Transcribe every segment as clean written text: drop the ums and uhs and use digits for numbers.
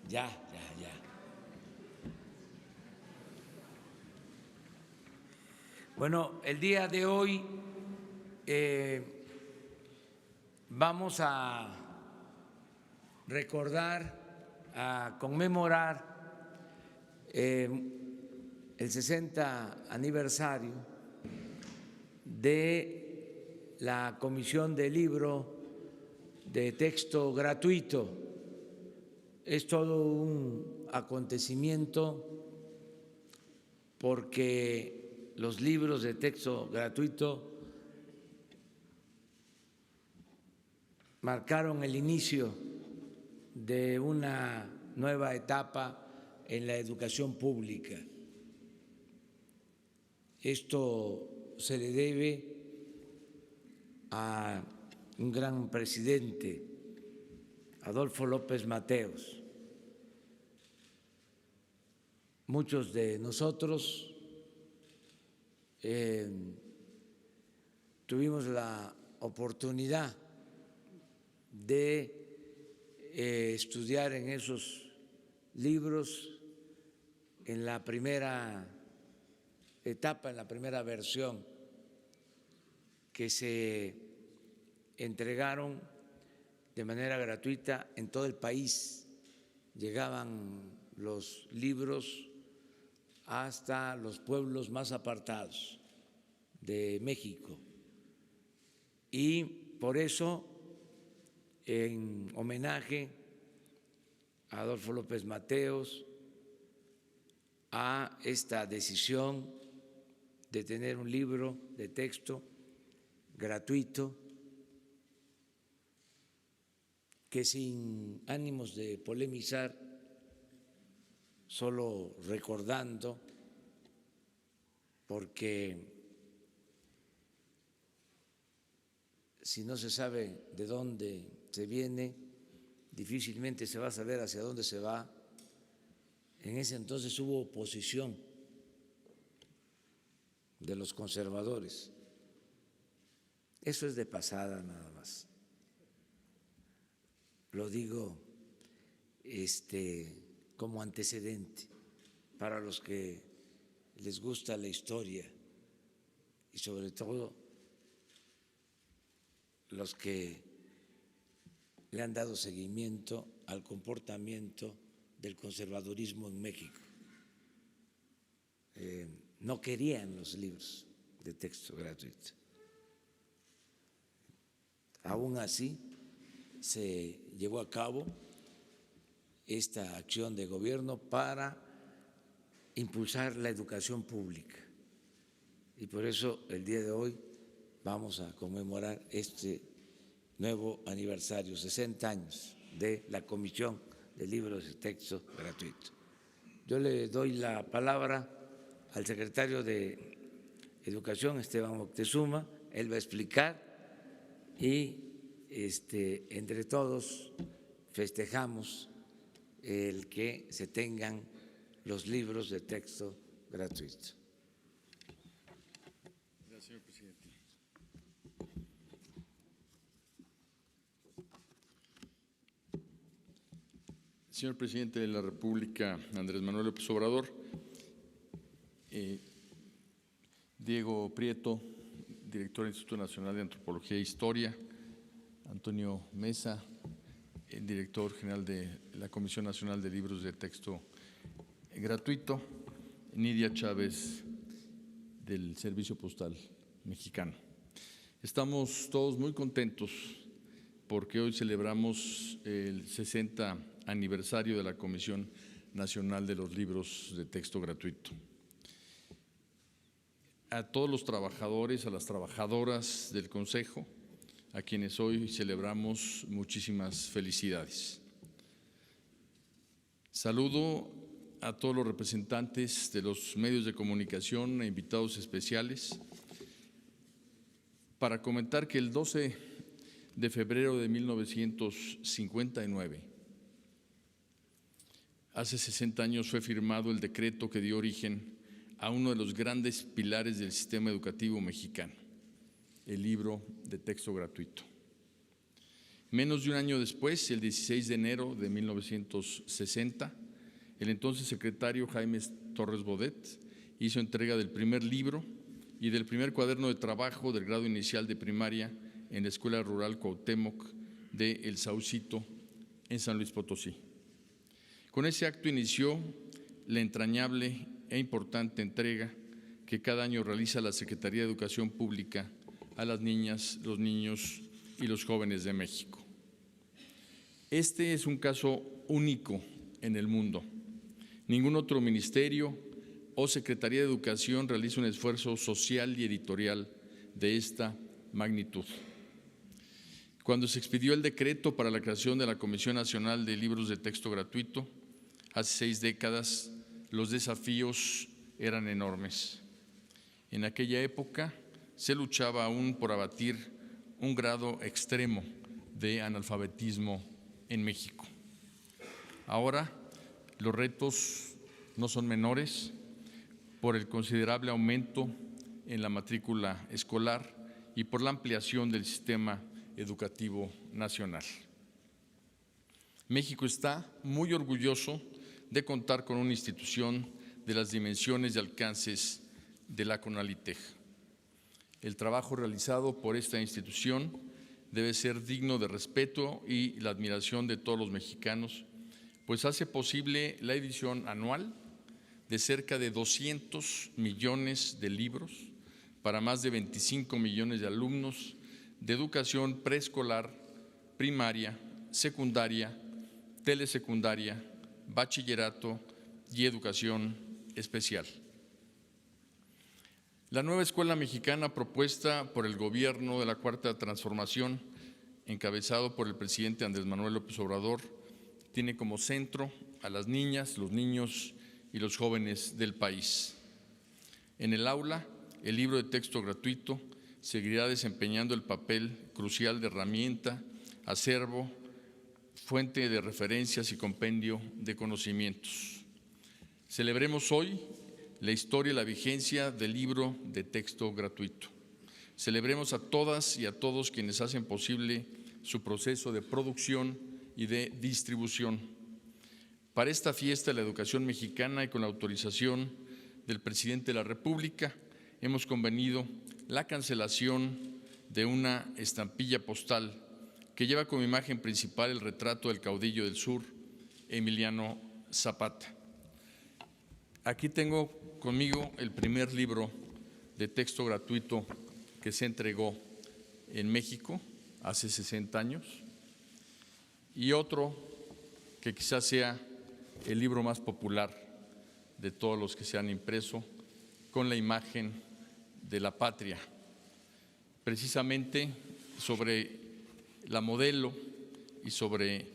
Ya. Bueno, el día de hoy vamos a recordar, a conmemorar el 60 aniversario de la Comisión de Libro de Texto Gratuito. Es todo un acontecimiento porque los libros de texto gratuito marcaron el inicio de una nueva etapa en la educación pública. Esto se le debe a un gran presidente, Adolfo López Mateos. Muchos de nosotros tuvimos la oportunidad de estudiar en esos libros en la primera etapa, en la primera versión que se entregaron de manera gratuita en todo el país. Llegaban los libros hasta los pueblos más apartados de México. Y por eso, en homenaje a Adolfo López Mateos, a esta decisión de tener un libro de texto gratuito, que sin ánimos de polemizar, solo recordando, porque si no se sabe de dónde se viene, difícilmente se va a saber hacia dónde se va. En ese entonces hubo oposición de los conservadores. Eso es de pasada nada más. Lo digo como antecedente para los que les gusta la historia y sobre todo los que le han dado seguimiento al comportamiento del conservadurismo en México. No querían los libros de texto gratuito. Aún así, se llevó a cabo esta acción de gobierno para impulsar la educación pública. Y por eso el día de hoy vamos a conmemorar este nuevo aniversario, 60 años de la Comisión de Libros de Texto Gratuito. Yo le doy la palabra al secretario de Educación, Esteban Moctezuma. Él va a explicar y entre todos festejamos el que se tengan los libros de texto gratuito. Gracias, señor presidente. Señor presidente de la República, Andrés Manuel López Obrador, Diego Prieto, director del Instituto Nacional de Antropología e Historia, Antonio Mesa, el director general de la Comisión Nacional de Libros de Texto Gratuito, Nidia Chávez, del Servicio Postal Mexicano. Estamos todos muy contentos porque hoy celebramos el 60 aniversario de la Comisión Nacional de los Libros de Texto Gratuito. A todos los trabajadores, a las trabajadoras del Consejo, a quienes hoy celebramos, muchísimas felicidades. Saludo a todos los representantes de los medios de comunicación e invitados especiales para comentar que el 12 de febrero de 1959, hace 60 años, fue firmado el decreto que dio origen a uno de los grandes pilares del sistema educativo mexicano, el libro de texto gratuito. Menos de un año después, el 16 de enero de 1960, el entonces secretario Jaime Torres Bodet hizo entrega del primer libro y del primer cuaderno de trabajo del grado inicial de primaria en la Escuela Rural Cuauhtémoc de El Saucito, en San Luis Potosí. Con ese acto inició la entrañable e importante entrega que cada año realiza la Secretaría de Educación Pública a las niñas, los niños y los jóvenes de México. Este es un caso único en el mundo. Ningún otro ministerio o Secretaría de Educación realiza un esfuerzo social y editorial de esta magnitud. Cuando se expidió el decreto para la creación de la Comisión Nacional de Libros de Texto Gratuito, hace 6 décadas, los desafíos eran enormes. En aquella época se luchaba aún por abatir un grado extremo de analfabetismo en México. Ahora los retos no son menores por el considerable aumento en la matrícula escolar y por la ampliación del sistema educativo nacional. México está muy orgulloso de contar con una institución de las dimensiones y alcances de la CONALITEG. El trabajo realizado por esta institución debe ser digno de respeto y la admiración de todos los mexicanos, pues hace posible la edición anual de cerca de 200 millones de libros para más de 25 millones de alumnos de educación preescolar, primaria, secundaria, telesecundaria, bachillerato y educación especial. La nueva escuela mexicana propuesta por el gobierno de la Cuarta Transformación, encabezado por el presidente Andrés Manuel López Obrador, tiene como centro a las niñas, los niños y los jóvenes del país. En el aula, el libro de texto gratuito seguirá desempeñando el papel crucial de herramienta, acervo, fuente de referencias y compendio de conocimientos. Celebremos hoy la historia y la vigencia del libro de texto gratuito. Celebremos a todas y a todos quienes hacen posible su proceso de producción y de distribución. Para esta fiesta de la educación mexicana y con la autorización del presidente de la República, hemos convenido la cancelación de una estampilla postal que lleva como imagen principal el retrato del caudillo del sur, Emiliano Zapata. Aquí tengo conmigo el primer libro de texto gratuito que se entregó en México hace 60 años y otro que quizás sea el libro más popular de todos los que se han impreso, con la imagen de la patria, precisamente sobre la modelo y sobre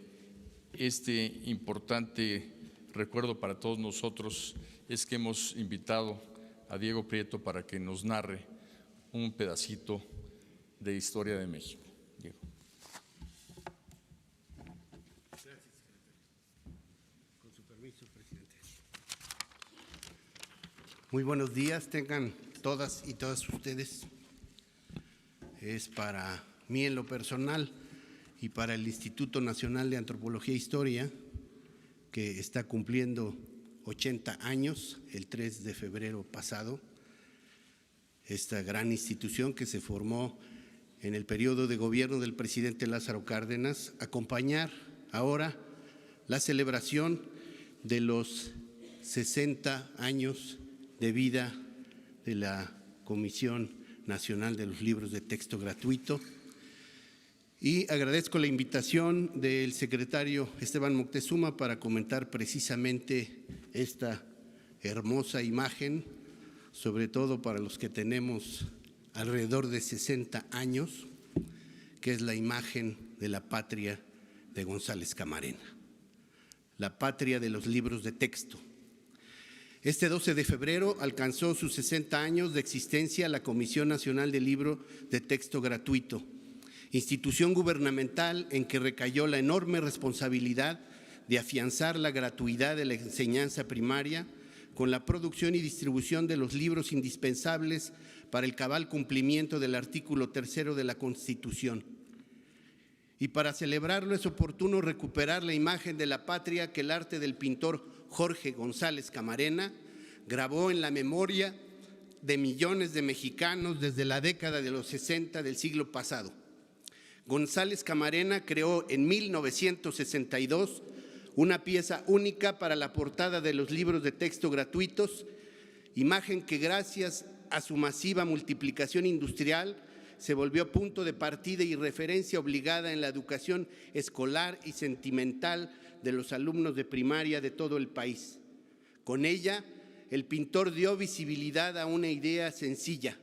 este importante recuerdo para todos nosotros es que hemos invitado a Diego Prieto para que nos narre un pedacito de historia de México. Diego. Gracias, secretario. Con su permiso, presidente. Muy buenos días, tengan todas y todas ustedes. Es para mí en lo personal y para el Instituto Nacional de Antropología e Historia, que está cumpliendo 80 años el 3 de febrero pasado, esta gran institución que se formó en el periodo de gobierno del presidente Lázaro Cárdenas, acompañar ahora la celebración de los 60 años de vida de la Comisión Nacional de los Libros de Texto Gratuito. Y agradezco la invitación del secretario Esteban Moctezuma para comentar precisamente esta hermosa imagen, sobre todo para los que tenemos alrededor de 60 años, que es la imagen de la patria de González Camarena, la patria de los libros de texto. Este 12 de febrero alcanzó sus 60 años de existencia la Comisión Nacional del Libro de Texto Gratuito, institución gubernamental en que recayó la enorme responsabilidad de afianzar la gratuidad de la enseñanza primaria con la producción y distribución de los libros indispensables para el cabal cumplimiento del artículo 3 de la Constitución. Y para celebrarlo es oportuno recuperar la imagen de la patria que el arte del pintor Jorge González Camarena grabó en la memoria de millones de mexicanos desde la década de los 60 del siglo pasado. González Camarena creó en 1962 una pieza única para la portada de los libros de texto gratuitos, imagen que gracias a su masiva multiplicación industrial se volvió punto de partida y referencia obligada en la educación escolar y sentimental de los alumnos de primaria de todo el país. Con ella, el pintor dio visibilidad a una idea sencilla: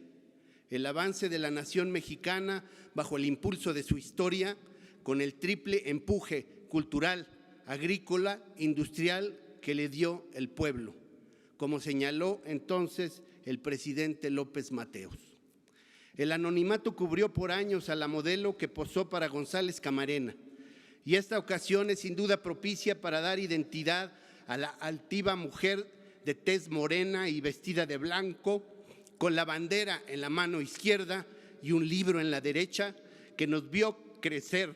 el avance de la nación mexicana bajo el impulso de su historia, con el triple empuje cultural, agrícola, industrial que le dio el pueblo, como señaló entonces el presidente López Mateos. El anonimato cubrió por años a la modelo que posó para González Camarena, y esta ocasión es sin duda propicia para dar identidad a la altiva mujer de tez morena y vestida de blanco, con la bandera en la mano izquierda y un libro en la derecha, que nos vio crecer,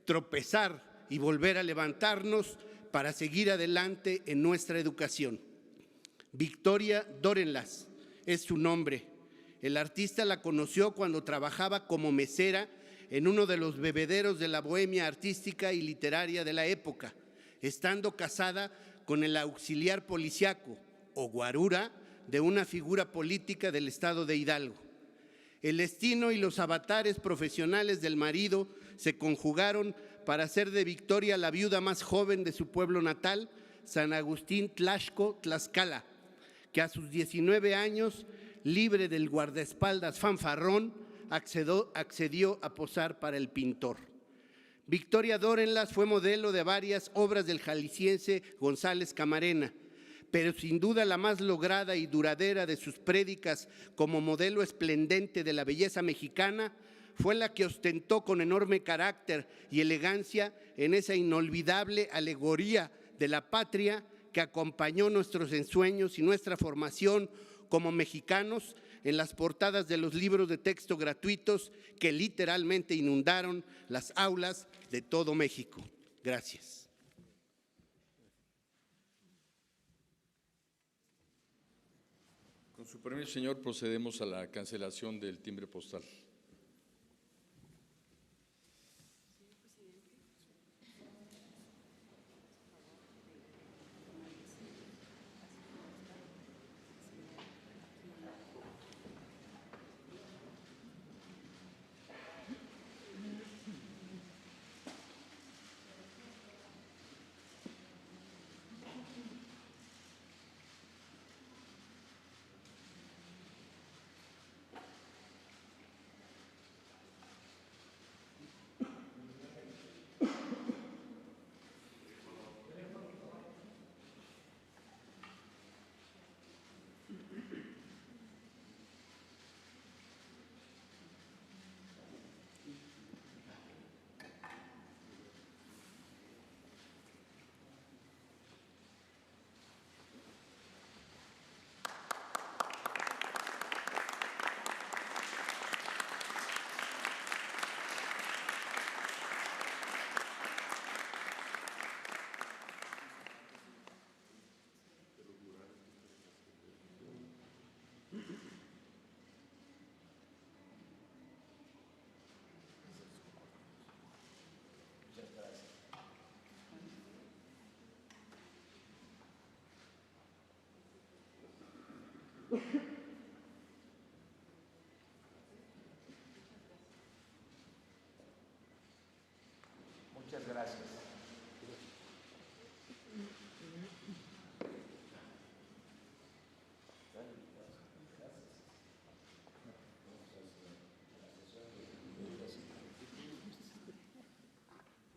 tropezar y volver a levantarnos para seguir adelante en nuestra educación. Victoria Dorenlas es su nombre. El artista la conoció cuando trabajaba como mesera en uno de los bebederos de la bohemia artística y literaria de la época, estando casada con el auxiliar policiaco o guarura de una figura política del estado de Hidalgo. El destino y los avatares profesionales del marido se conjugaron para hacer de Victoria la viuda más joven de su pueblo natal, San Agustín Tlaxco, Tlaxcala, que a sus 19 años, libre del guardaespaldas fanfarrón, accedió a posar para el pintor. Victoria Dorenlas fue modelo de varias obras del jalisciense González Camarena, pero sin duda la más lograda y duradera de sus prédicas como modelo esplendente de la belleza mexicana fue la que ostentó con enorme carácter y elegancia en esa inolvidable alegoría de la patria que acompañó nuestros ensueños y nuestra formación como mexicanos en las portadas de los libros de texto gratuitos que literalmente inundaron las aulas de todo México. Gracias. Con su permiso, señor, procedemos a la cancelación del timbre postal. Muchas gracias.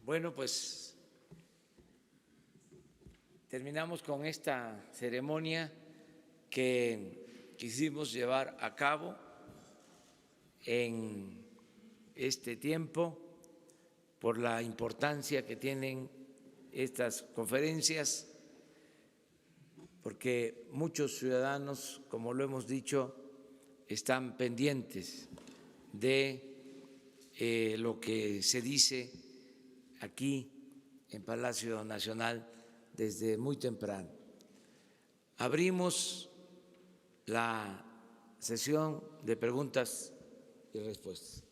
Bueno, pues terminamos con esta ceremonia que quisimos llevar a cabo en este tiempo por la importancia que tienen estas conferencias, porque muchos ciudadanos, como lo hemos dicho, están pendientes de lo que se dice aquí en Palacio Nacional desde muy temprano. Abrimos la sesión de preguntas y respuestas.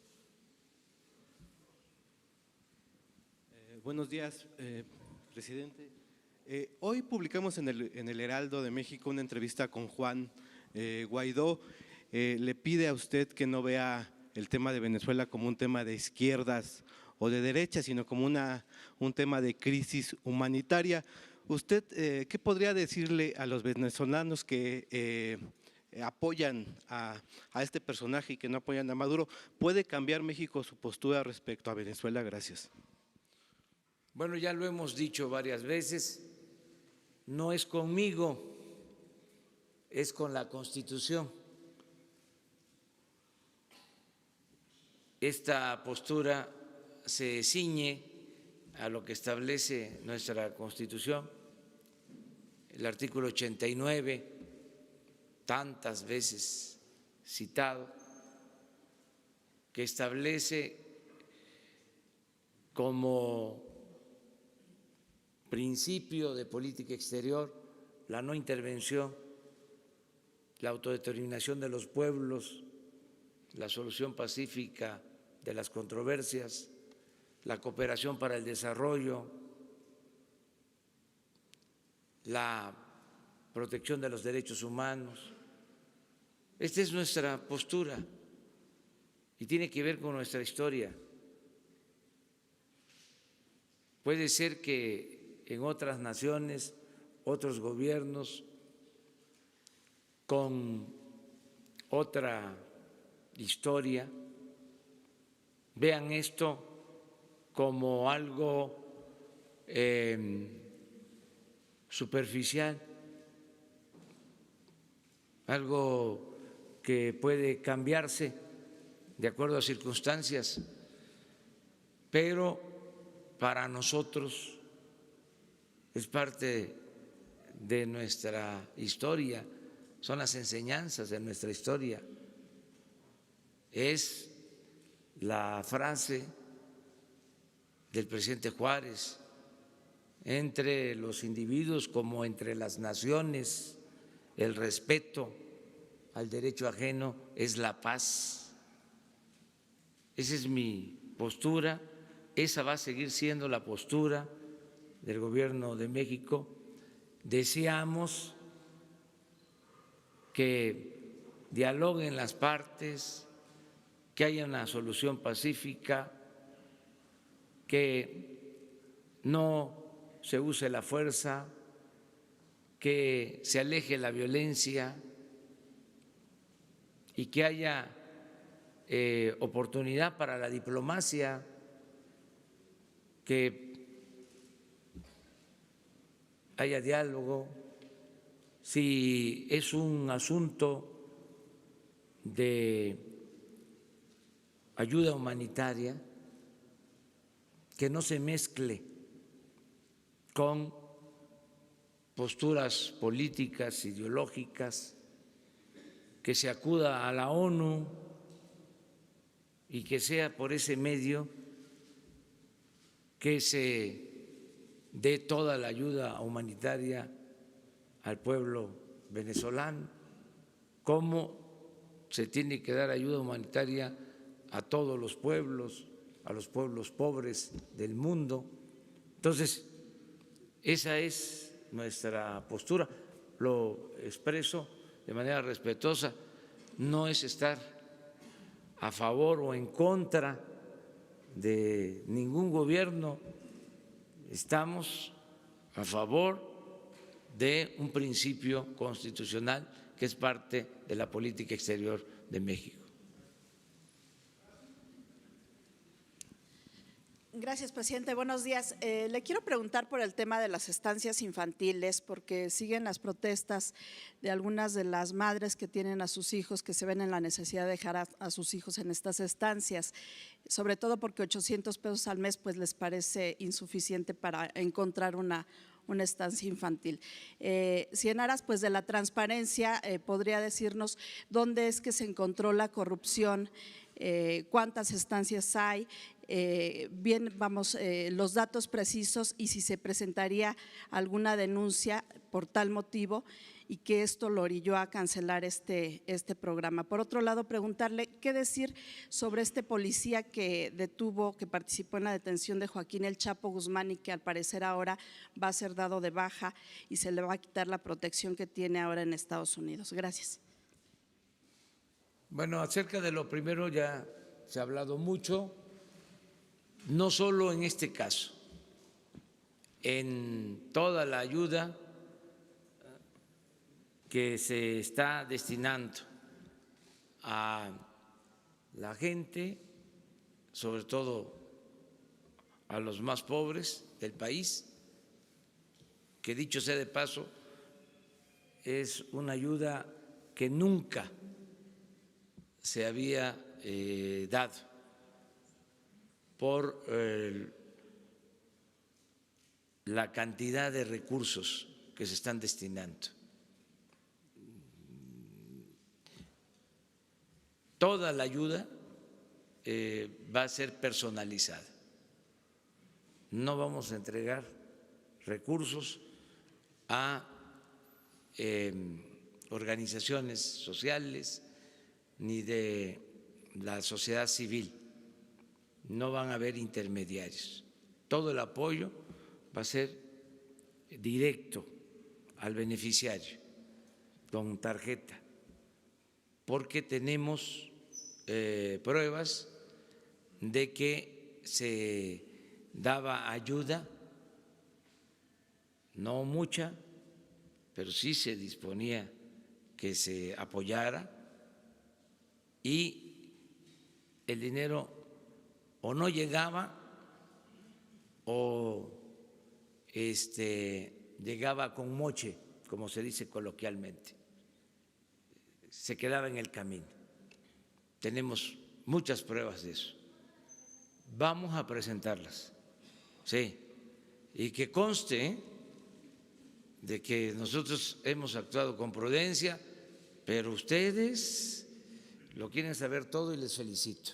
Buenos días, presidente. Hoy publicamos en el Heraldo de México una entrevista con Juan Guaidó. Le pide a usted que no vea el tema de Venezuela como un tema de izquierdas o de derecha, sino como un tema de crisis humanitaria. ¿Usted qué podría decirle a los venezolanos que apoyan a este personaje y que no apoyan a Maduro? ¿Puede cambiar México su postura respecto a Venezuela? Gracias. Bueno, ya lo hemos dicho varias veces, no es conmigo, es con la Constitución. Esta postura se ciñe a lo que establece nuestra Constitución, el artículo 89, tantas veces citado, que establece como principio de política exterior la no intervención, la autodeterminación de los pueblos, la solución pacífica de las controversias, la cooperación para el desarrollo, la protección de los derechos humanos. Esta es nuestra postura y tiene que ver con nuestra historia. Puede ser que en otras naciones, otros gobiernos con otra historia vean esto como algo superficial, algo que puede cambiarse de acuerdo a circunstancias, pero para nosotros es parte de nuestra historia, son las enseñanzas de nuestra historia. Es la frase del presidente Juárez: entre los individuos como entre las naciones, el respeto al derecho ajeno es la paz. Esa es mi postura, esa va a seguir siendo la postura del Gobierno de México. Deseamos que dialoguen las partes, que haya una solución pacífica, que no se use la fuerza, que se aleje la violencia y que haya oportunidad para la diplomacia, que haya diálogo. Si es un asunto de ayuda humanitaria, que no se mezcle con posturas políticas, ideológicas, que se acuda a la ONU y que sea por ese medio que se dé toda la ayuda humanitaria al pueblo venezolano, como se tiene que dar ayuda humanitaria a todos los pueblos, a los pueblos pobres del mundo. Entonces, esa es nuestra postura, lo expreso de manera respetuosa, no es estar a favor o en contra de ningún gobierno, estamos a favor de un principio constitucional que es parte de la política exterior de México. Gracias, presidente. Buenos días. Le quiero preguntar por el tema de las estancias infantiles, porque siguen las protestas de algunas de las madres que tienen a sus hijos, que se ven en la necesidad de dejar a sus hijos en estas estancias, sobre todo porque 800 pesos al mes pues les parece insuficiente para encontrar una estancia infantil. Si en aras pues de la transparencia podría decirnos dónde es que se encontró la corrupción, cuántas estancias hay, bien, vamos, los datos precisos y si se presentaría alguna denuncia por tal motivo y que esto lo orilló a cancelar este programa. Por otro lado, preguntarle qué decir sobre este policía que detuvo, que participó en la detención de Joaquín El Chapo Guzmán y que al parecer ahora va a ser dado de baja y se le va a quitar la protección que tiene ahora en Estados Unidos. Gracias. Bueno, acerca de lo primero ya se ha hablado mucho, no solo en este caso, en toda la ayuda que se está destinando a la gente, sobre todo a los más pobres del país, que dicho sea de paso, es una ayuda que nunca se había dado por la cantidad de recursos que se están destinando. Toda la ayuda va a ser personalizada. No vamos a entregar recursos a organizaciones sociales ni de la sociedad civil. No van a haber intermediarios. Todo el apoyo va a ser directo al beneficiario, con tarjeta, porque tenemos pruebas de que se daba ayuda, no mucha, pero sí se disponía que se apoyara y el dinero o no llegaba o llegaba con moche, como se dice coloquialmente, se quedaba en el camino. Tenemos muchas pruebas de eso. Vamos a presentarlas, sí, y que conste de que nosotros hemos actuado con prudencia, pero ustedes lo quieren saber todo y les felicito,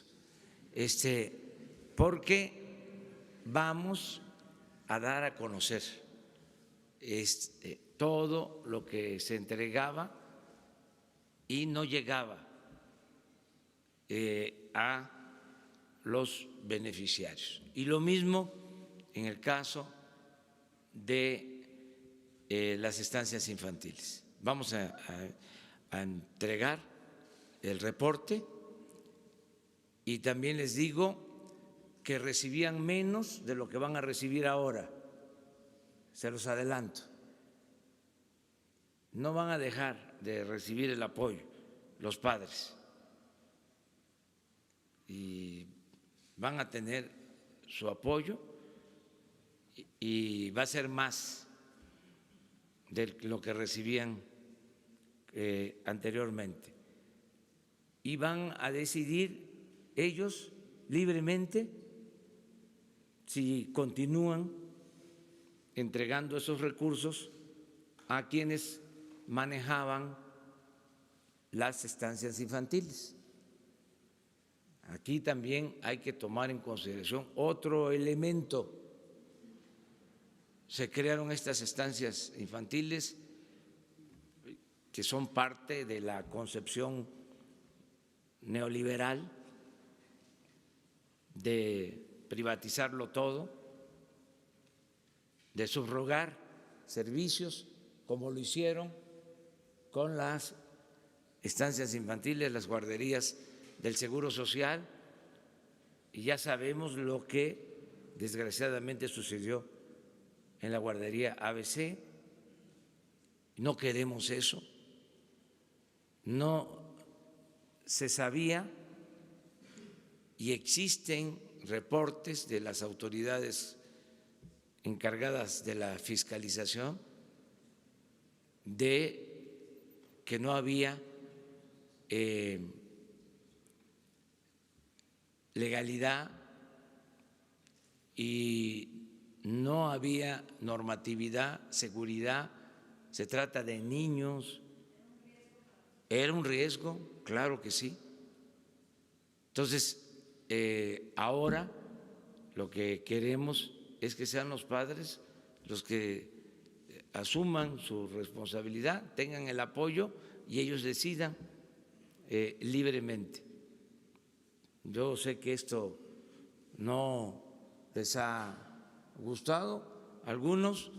porque vamos a dar a conocer todo lo que se entregaba y no llegaba a los beneficiarios. Y lo mismo en el caso de las estancias infantiles. Vamos a entregar el reporte y también les digo que recibían menos de lo que van a recibir ahora, se los adelanto. No van a dejar de recibir el apoyo los padres y van a tener su apoyo y va a ser más de lo que recibían anteriormente. Y van a decidir ellos libremente si continúan entregando esos recursos a quienes manejaban las estancias infantiles. Aquí también hay que tomar en consideración otro elemento. Se crearon estas estancias infantiles que son parte de la concepción neoliberal de privatizarlo todo, de subrogar servicios, como lo hicieron con las estancias infantiles, las guarderías del Seguro Social, y ya sabemos lo que desgraciadamente sucedió en la guardería ABC. No queremos eso. No se sabía y existen reportes de las autoridades encargadas de la fiscalización de que no había legalidad y no había normatividad, seguridad. Se trata de niños. ¿Era un riesgo? Claro que sí. Entonces, ahora lo que queremos es que sean los padres los que asuman su responsabilidad, tengan el apoyo y ellos decidan libremente. Yo sé que esto no les ha gustado a algunos.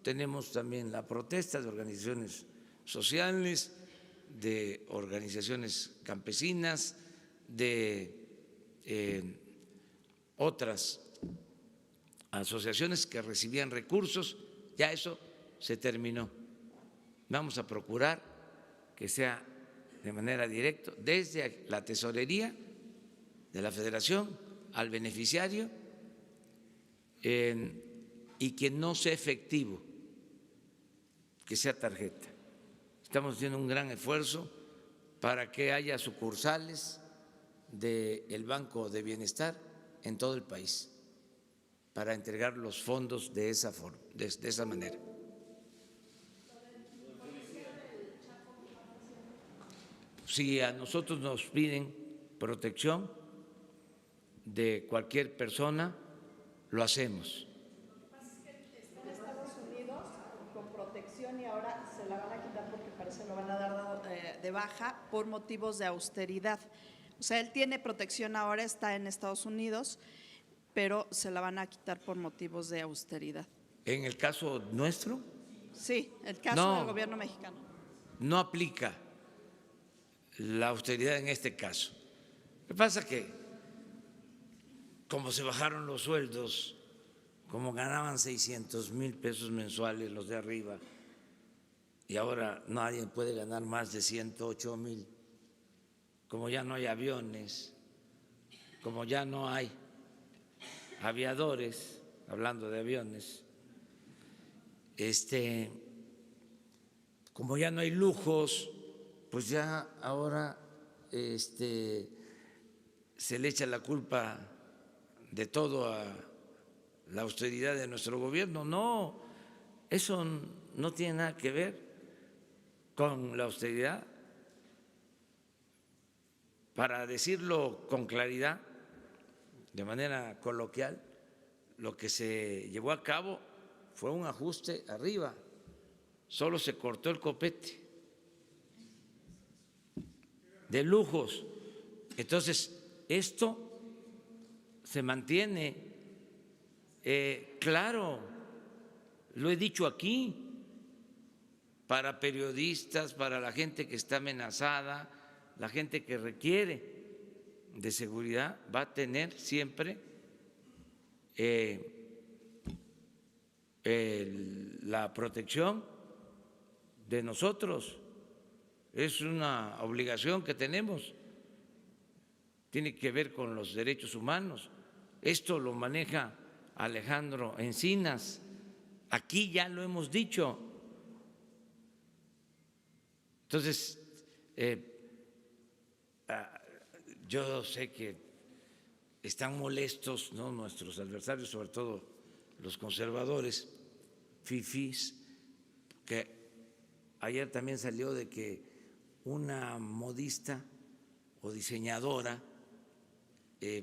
Tenemos también la protesta de organizaciones sociales, de organizaciones campesinas, de otras asociaciones que recibían recursos. Ya eso se terminó. Vamos a procurar que sea de manera directa desde la tesorería de la Federación al beneficiario y que no sea efectivo, que sea tarjeta. Estamos haciendo un gran esfuerzo para que haya sucursales del Banco de Bienestar en todo el país para entregar los fondos de esa forma, de esa manera. Si a nosotros nos piden protección de cualquier persona, lo hacemos. Está en Estados Unidos con protección y ahora se la van a quitar porque parece que lo van a dar de baja por motivos de austeridad. O sea, él tiene protección ahora, está en Estados Unidos, pero se la van a quitar por motivos de austeridad. En el caso nuestro, Sí, el caso del gobierno mexicano. no aplica la austeridad en este caso. Lo que pasa es que como se bajaron los sueldos, como ganaban 600,000 pesos mensuales los de arriba, y ahora nadie puede ganar más de 108,000, como ya no hay aviones, como ya no hay aviadores, hablando de aviones, como ya no hay lujos, pues ya ahora se le echa la culpa de todo a la austeridad de nuestro gobierno. No, eso no tiene nada que ver con la austeridad. Para decirlo con claridad, de manera coloquial, lo que se llevó a cabo fue un ajuste arriba, solo se cortó el copete de lujos. Entonces, esto se mantiene, claro, lo he dicho aquí, para periodistas, para la gente que está amenazada, la gente que requiere de seguridad, va a tener siempre la protección de nosotros. Es una obligación que tenemos, tiene que ver con los derechos humanos. Esto lo maneja Alejandro Encinas, aquí ya lo hemos dicho. Entonces, yo sé que están molestos, ¿no?, nuestros adversarios, sobre todo los conservadores, fifís, que ayer también salió de que una modista o diseñadora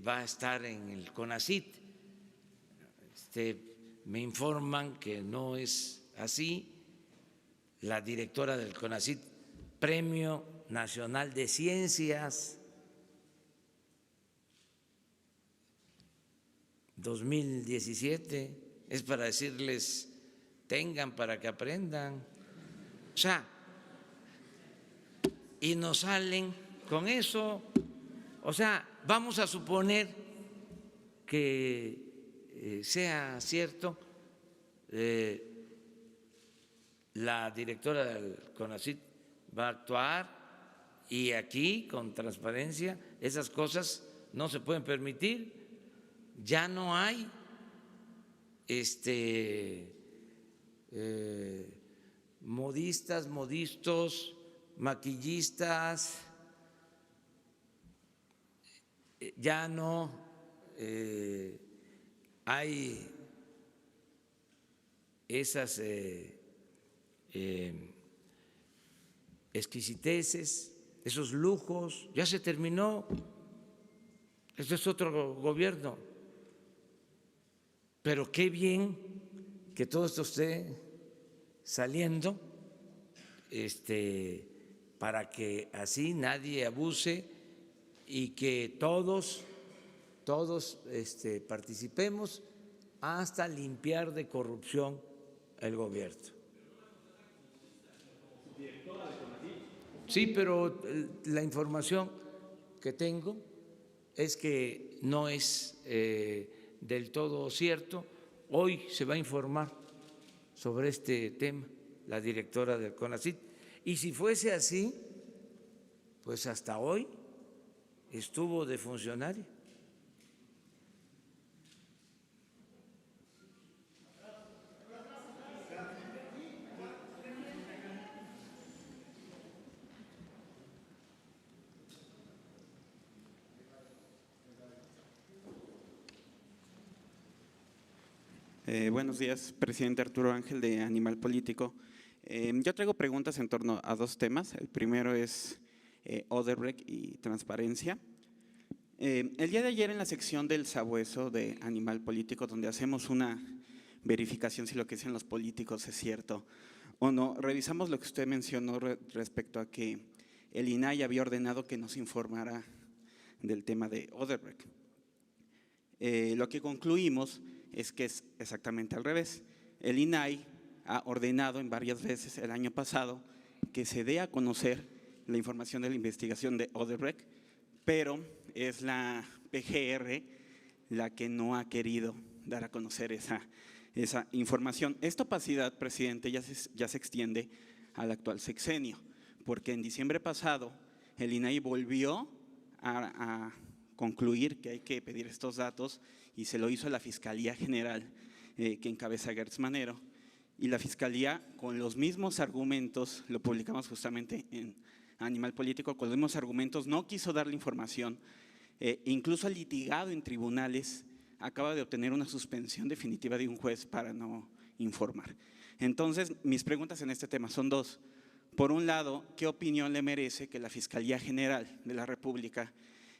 va a estar en el CONACYT. Me informan que no es así. La directora del CONACYT, Premio Nacional de Ciencias 2017, es para decirles, tengan para que aprendan. O sea, y nos salen con eso. O sea, vamos a suponer que sea cierto, la directora del CONACYT va a actuar y aquí, con transparencia, esas cosas no se pueden permitir. Ya no hay modistas, modistos, maquillistas, ya no hay esas exquisiteces, esos lujos, ya se terminó. Este es otro gobierno. Pero qué bien que todo esto esté saliendo, para que así nadie abuse y que todos participemos hasta limpiar de corrupción el gobierno. Sí, pero la información que tengo es que no es del todo cierto. Hoy se va a informar sobre este tema la directora del CONACYT. Y si fuese así, pues hasta hoy estuvo de funcionaria. Buenos días, presidente Arturo Ángel de Animal Político. Yo traigo preguntas en torno a dos temas. El primero es Odebrecht y transparencia. El día de ayer en la sección del Sabueso de Animal Político, donde hacemos una verificación si lo que dicen los políticos es cierto o no, revisamos lo que usted mencionó respecto a que el INAI había ordenado que nos informara del tema de Odebrecht. Lo que concluimos es que es exactamente al revés. El INAI ha ordenado en varias veces el año pasado que se dé a conocer la información de la investigación de Odebrecht, pero es la PGR la que no ha querido dar a conocer esa información. Esta opacidad, presidente, ya se extiende al actual sexenio, porque en diciembre pasado el INAI volvió a concluir que hay que pedir estos datos y se lo hizo a la Fiscalía General que encabeza Gertz Manero, y la Fiscalía con los mismos argumentos, lo publicamos justamente en Animal Político, con los mismos argumentos no quiso dar la información, incluso ha litigado en tribunales, acaba de obtener una suspensión definitiva de un juez para no informar. Entonces, mis preguntas en este tema son dos. Por un lado, ¿qué opinión le merece que la Fiscalía General de la República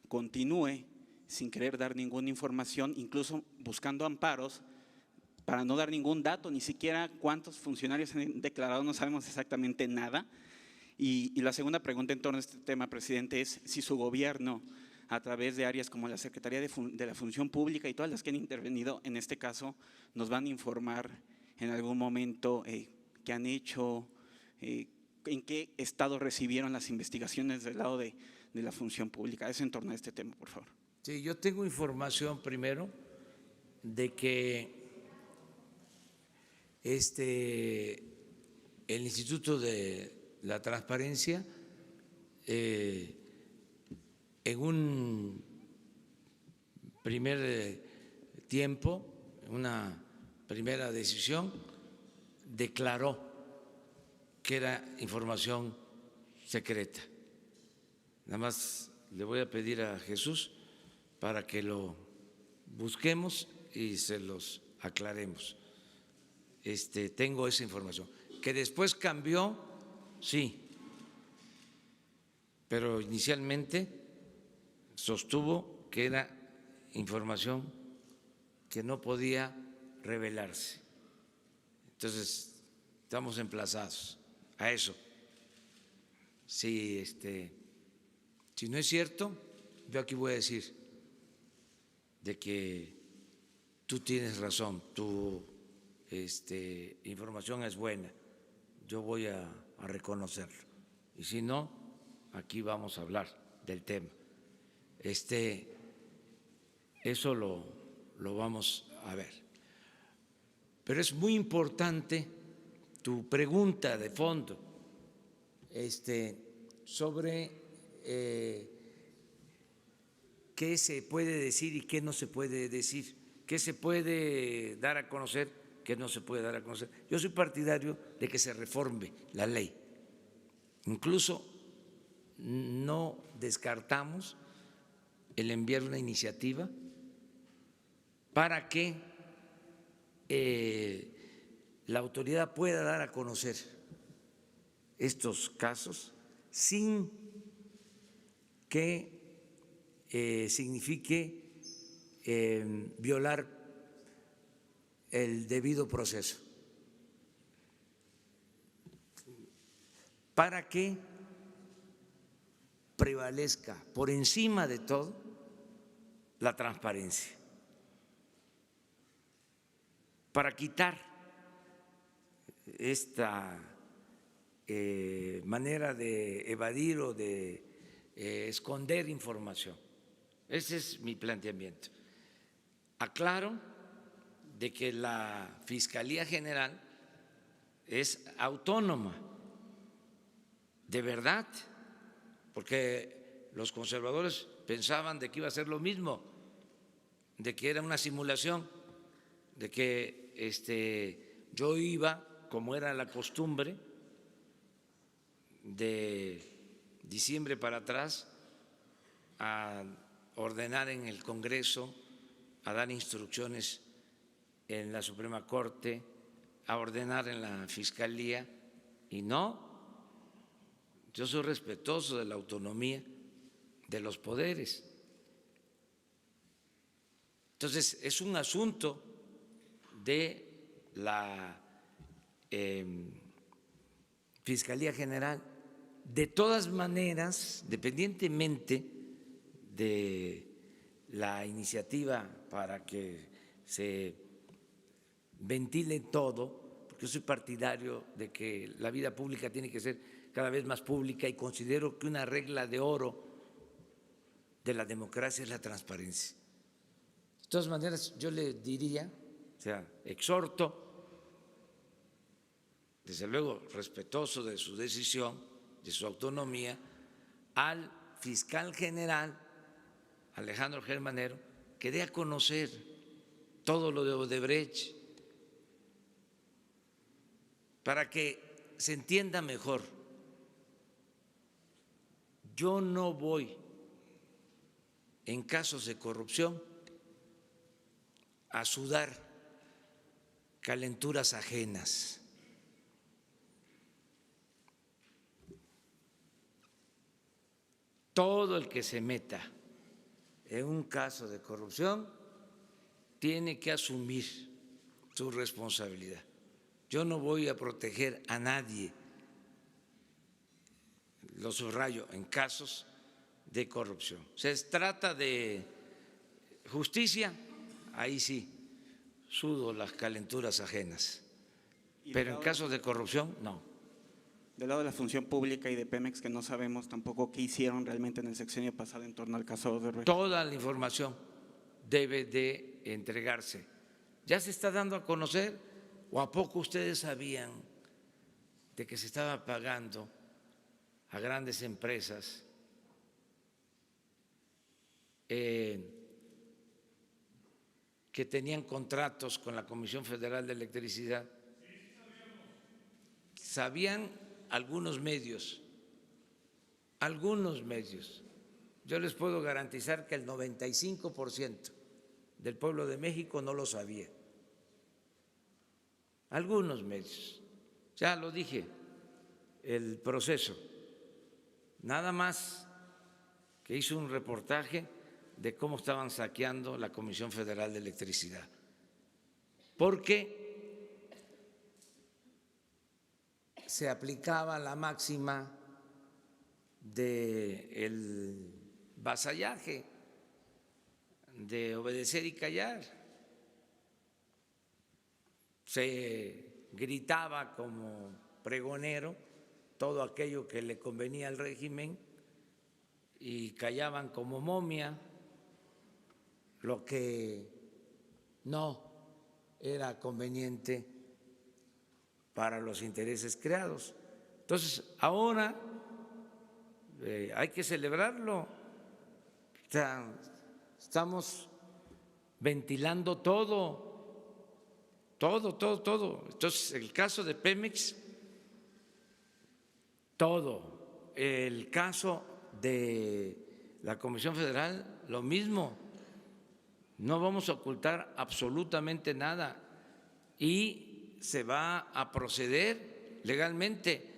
continúe sin querer dar ninguna información, incluso buscando amparos para no dar ningún dato, ni siquiera cuántos funcionarios han declarado, no sabemos exactamente nada? Y la segunda pregunta en torno a este tema, presidente, es si su gobierno, a través de áreas como la Secretaría de la Función Pública y todas las que han intervenido en este caso, nos van a informar en algún momento qué han hecho, en qué estado recibieron las investigaciones del lado de la Función Pública. Eso en torno a este tema, por favor. Sí, yo tengo información primero de que el Instituto de la Transparencia en un primer tiempo, una primera decisión, declaró que era información secreta. Nada más le voy a pedir a Jesús para que lo busquemos y se los aclaremos. Tengo esa información. Que después cambió, sí, pero inicialmente sostuvo que era información que no podía revelarse. Entonces, estamos emplazados a eso. Si no es cierto, yo aquí voy a decir de que tú tienes razón, tu información es buena, yo voy a reconocerlo. Y si no, aquí vamos a hablar del tema. Eso lo vamos a ver. Pero es muy importante tu pregunta de fondo sobre qué se puede decir y qué no se puede decir, qué se puede dar a conocer, qué no se puede dar a conocer. Yo soy partidario de que se reforme la ley. Incluso no descartamos el enviar una iniciativa para que la autoridad pueda dar a conocer estos casos sin que signifique violar el debido proceso para que prevalezca por encima de todo la transparencia, para quitar esta manera de evadir o de esconder información. Ese es mi planteamiento. Aclaro de que la Fiscalía General es autónoma, de verdad, porque los conservadores pensaban de que iba a ser lo mismo, de que era una simulación, de que yo iba, como era la costumbre, de diciembre para atrás, a ordenar en el Congreso, a dar instrucciones en la Suprema Corte, a ordenar en la Fiscalía, y no, yo soy respetuoso de la autonomía de los poderes. Entonces, es un asunto de la Fiscalía General. De todas maneras, dependientemente de la iniciativa para que se ventile todo, porque yo soy partidario de que la vida pública tiene que ser cada vez más pública y considero que una regla de oro de la democracia es la transparencia. De todas maneras, yo le diría, o sea, exhorto, desde luego respetuoso de su decisión, de su autonomía, al fiscal general Alejandro Germanero, que dé a conocer todo lo de Odebrecht para que se entienda mejor. Yo no voy en casos de corrupción a sudar calenturas ajenas. Todo el que se meta en un caso de corrupción tiene que asumir su responsabilidad. Yo no voy a proteger a nadie, lo subrayo, en casos de corrupción. Se trata de justicia, ahí sí, sudo las calenturas ajenas, pero en casos de corrupción, no. Del lado de la función pública y de Pemex, que no sabemos tampoco qué hicieron realmente en el sexenio pasado en torno al caso de Odebrecht. Toda la información debe de entregarse. ¿Ya se está dando a conocer o a poco ustedes sabían de que se estaba pagando a grandes empresas que tenían contratos con la Comisión Federal de Electricidad? Sabían algunos medios. Yo les puedo garantizar que el 95% del pueblo de México no lo sabía. Algunos medios. Ya lo dije, el proceso. Nada más que hizo un reportaje de cómo estaban saqueando la Comisión Federal de Electricidad. Porque se aplicaba la máxima del vasallaje, de obedecer y callar. Se gritaba como pregonero todo aquello que le convenía al régimen y callaban como momia lo que no era conveniente para los intereses creados. Entonces, ahora hay que celebrarlo. O sea, estamos ventilando todo. Entonces, el caso de Pemex, todo. El caso de la Comisión Federal, lo mismo. No vamos a ocultar absolutamente nada y se va a proceder legalmente.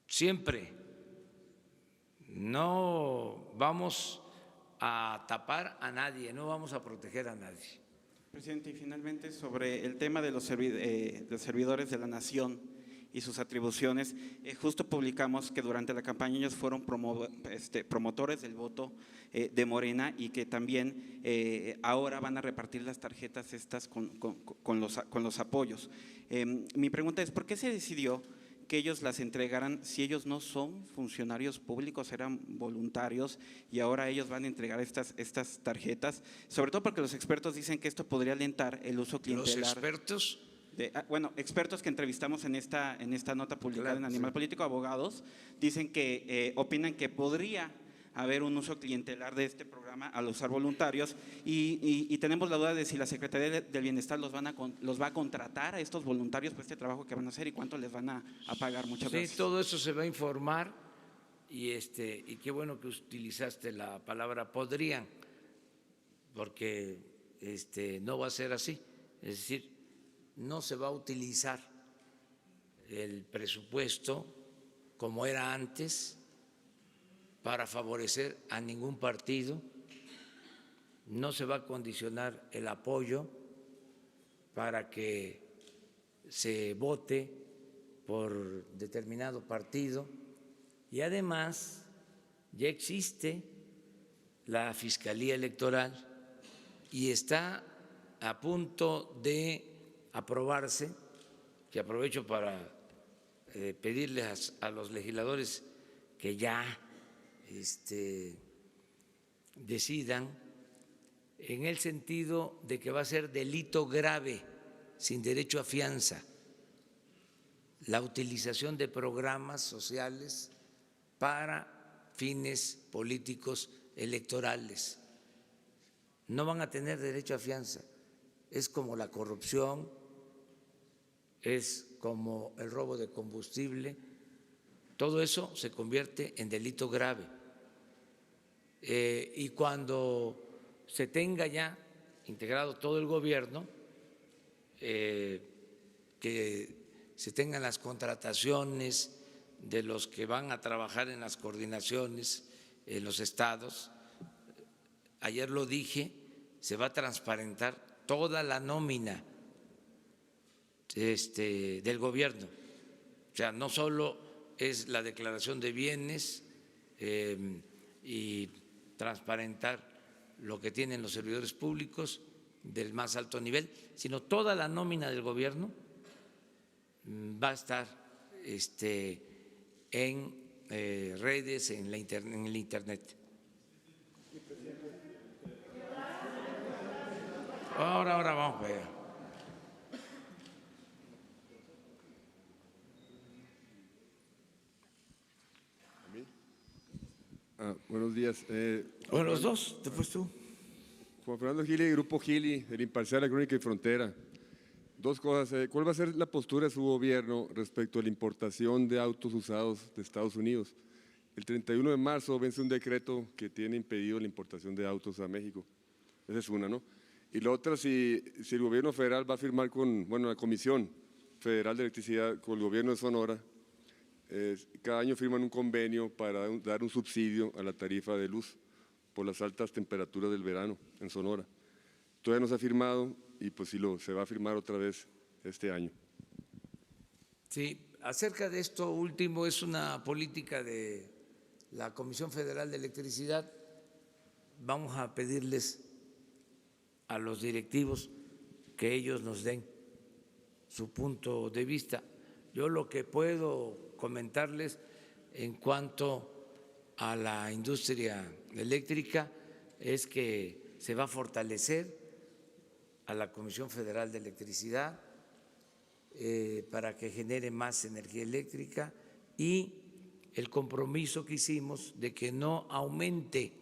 Siempre. No vamos a tapar a nadie, no vamos a proteger a nadie. Presidente, y finalmente sobre el tema de los servidores de la nación y sus atribuciones, justo publicamos que durante la campaña ellos fueron promotores del voto de Morena y que también ahora van a repartir las tarjetas estas con los apoyos. Mi pregunta es, ¿por qué se decidió que ellos las entregaran si ellos no son funcionarios públicos, eran voluntarios y ahora ellos van a entregar estas tarjetas? Sobre todo porque los expertos dicen que esto podría alentar el uso clientelar. ¿Los expertos? Bueno, expertos que entrevistamos en esta nota publicada Claro, en Animal sí. Político, abogados, dicen que opinan que podría haber un uso clientelar de este programa al usar voluntarios y tenemos la duda de si la Secretaría del Bienestar los va a contratar a estos voluntarios por este trabajo que van a hacer y cuánto les van a pagar. Muchas gracias. Sí, todo eso se va a informar y qué bueno que utilizaste la palabra podrían, porque no va a ser así, es decir, no se va a utilizar el presupuesto como era antes para favorecer a ningún partido, no se va a condicionar el apoyo para que se vote por determinado partido y además ya existe la Fiscalía Electoral y está a punto de aprobarse, que aprovecho para pedirles a los legisladores que ya decidan en el sentido de que va a ser delito grave sin derecho a fianza la utilización de programas sociales para fines políticos electorales. No van a tener derecho a fianza. Es como la corrupción, es como el robo de combustible, todo eso se convierte en delito grave. Y cuando se tenga ya integrado todo el gobierno, que se tengan las contrataciones de los que van a trabajar en las coordinaciones en los estados, ayer lo dije, se va a transparentar toda la nómina del gobierno. O sea, no solo es la declaración de bienes y transparentar lo que tienen los servidores públicos del más alto nivel, sino toda la nómina del gobierno va a estar en redes, en el internet. Ahora vamos para allá. Buenos días. O los dos, después tú. Juan Fernando Gili, Grupo Gili, El Imparcial, La Crónica y Frontera. Dos cosas. ¿Cuál va a ser la postura de su gobierno respecto a la importación de autos usados de Estados Unidos? El 31 de marzo vence un decreto que tiene impedido la importación de autos a México. Esa es una, ¿no? Y la otra, si el gobierno federal va a firmar la Comisión Federal de Electricidad con el gobierno de Sonora, cada año firman un convenio para dar un subsidio a la tarifa de luz por las altas temperaturas del verano en Sonora. Todavía no se ha firmado y pues sí se va a firmar otra vez este año. Sí, acerca de esto último, es una política de la Comisión Federal de Electricidad. Vamos a pedirles a los directivos que ellos nos den su punto de vista. Yo lo que puedo comentarles en cuanto a la industria eléctrica es que se va a fortalecer a la Comisión Federal de Electricidad para que genere más energía eléctrica y el compromiso que hicimos de que no aumente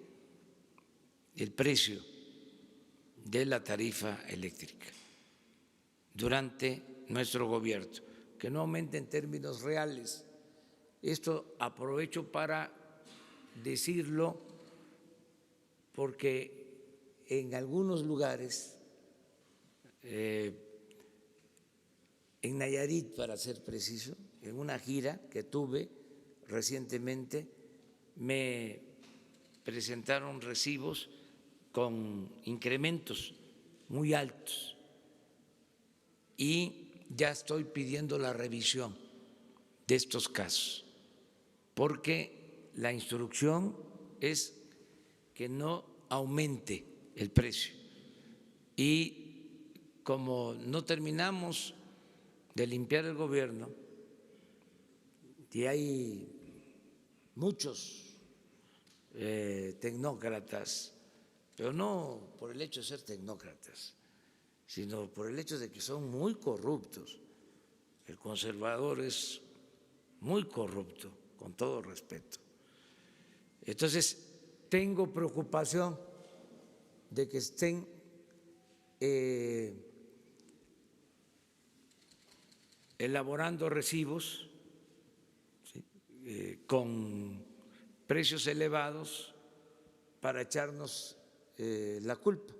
el precio de la tarifa eléctrica durante nuestro gobierno, que no aumente en términos reales. Esto aprovecho para decirlo porque en algunos lugares, en Nayarit para ser preciso, en una gira que tuve recientemente, me presentaron recibos con incrementos muy altos y ya estoy pidiendo la revisión de estos casos, porque la instrucción es que no aumente el precio. Y como no terminamos de limpiar el gobierno y hay muchos tecnócratas, pero no por el hecho de ser tecnócratas, sino por el hecho de que son muy corruptos. El conservador es muy corrupto, con todo respeto. Entonces, tengo preocupación de que estén elaborando recibos, ¿sí?, con precios elevados para echarnos la culpa.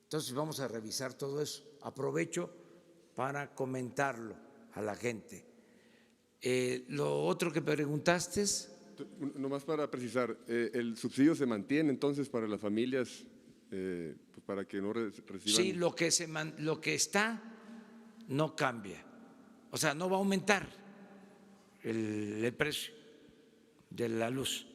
Entonces vamos a revisar todo eso. Aprovecho para comentarlo a la gente. Lo otro que preguntaste es… Nomás para precisar, ¿el subsidio se mantiene entonces para las familias pues para que no reciban? Sí, lo que está no cambia, o sea, no va a aumentar el precio de la luz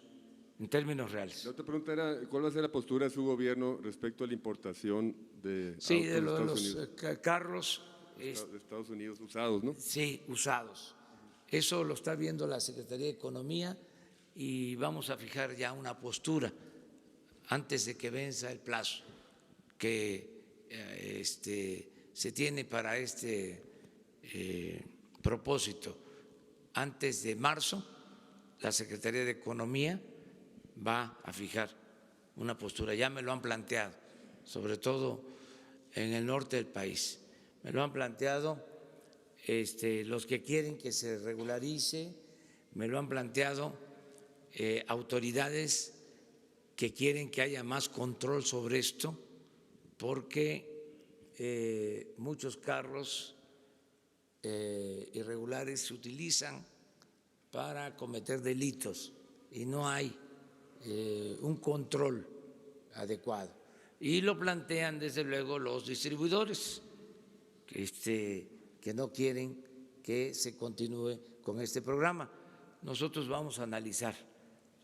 en términos reales. La otra pregunta era, ¿cuál va a ser la postura de su gobierno respecto a la importación de Sí, de autos los carros de Estados Unidos usados, ¿no? Sí, usados. Eso lo está viendo la Secretaría de Economía y vamos a fijar ya una postura antes de que venza el plazo que se tiene para este propósito. Antes de marzo, la Secretaría de Economía va a fijar una postura. Ya me lo han planteado, sobre todo en el norte del país. Me lo han planteado los que quieren que se regularice, me lo han planteado autoridades que quieren que haya más control sobre esto, porque muchos carros irregulares se utilizan para cometer delitos y no hay un control adecuado. Y lo plantean desde luego los distribuidores que no quieren que se continúe con este programa. Nosotros vamos a analizar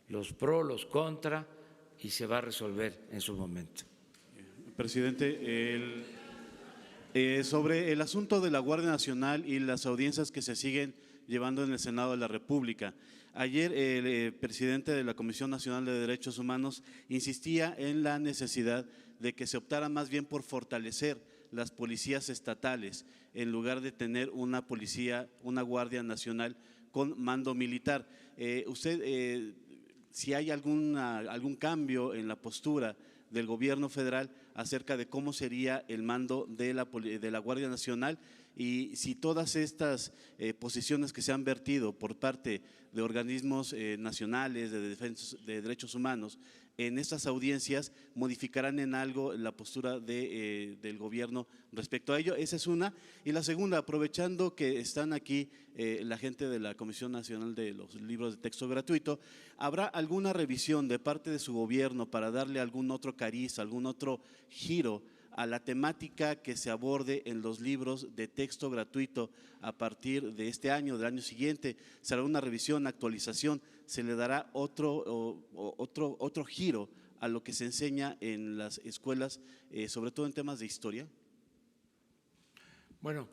los pros, los contra y se va a resolver en su momento. Presidente, sobre el asunto de la Guardia Nacional y las audiencias que se siguen llevando en el Senado de la República. Ayer el presidente de la Comisión Nacional de Derechos Humanos insistía en la necesidad de que se optara más bien por fortalecer las policías estatales en lugar de tener una policía, una Guardia Nacional con mando militar. Usted, si hay algún cambio en la postura del gobierno federal acerca de cómo sería el mando de la Guardia Nacional y si todas estas posiciones que se han vertido por parte de organismos nacionales de defensa de derechos humanos en estas audiencias modificarán en algo la postura del gobierno respecto a ello. Esa es una. Y la segunda, aprovechando que están aquí la gente de la Comisión Nacional de los Libros de Texto Gratuito, ¿habrá alguna revisión de parte de su gobierno para darle algún otro cariz, algún otro giro a la temática que se aborde en los libros de texto gratuito a partir de este año, del año siguiente? ¿Será una revisión, actualización? ¿Se le dará otro giro a lo que se enseña en las escuelas, sobre todo en temas de historia? Bueno,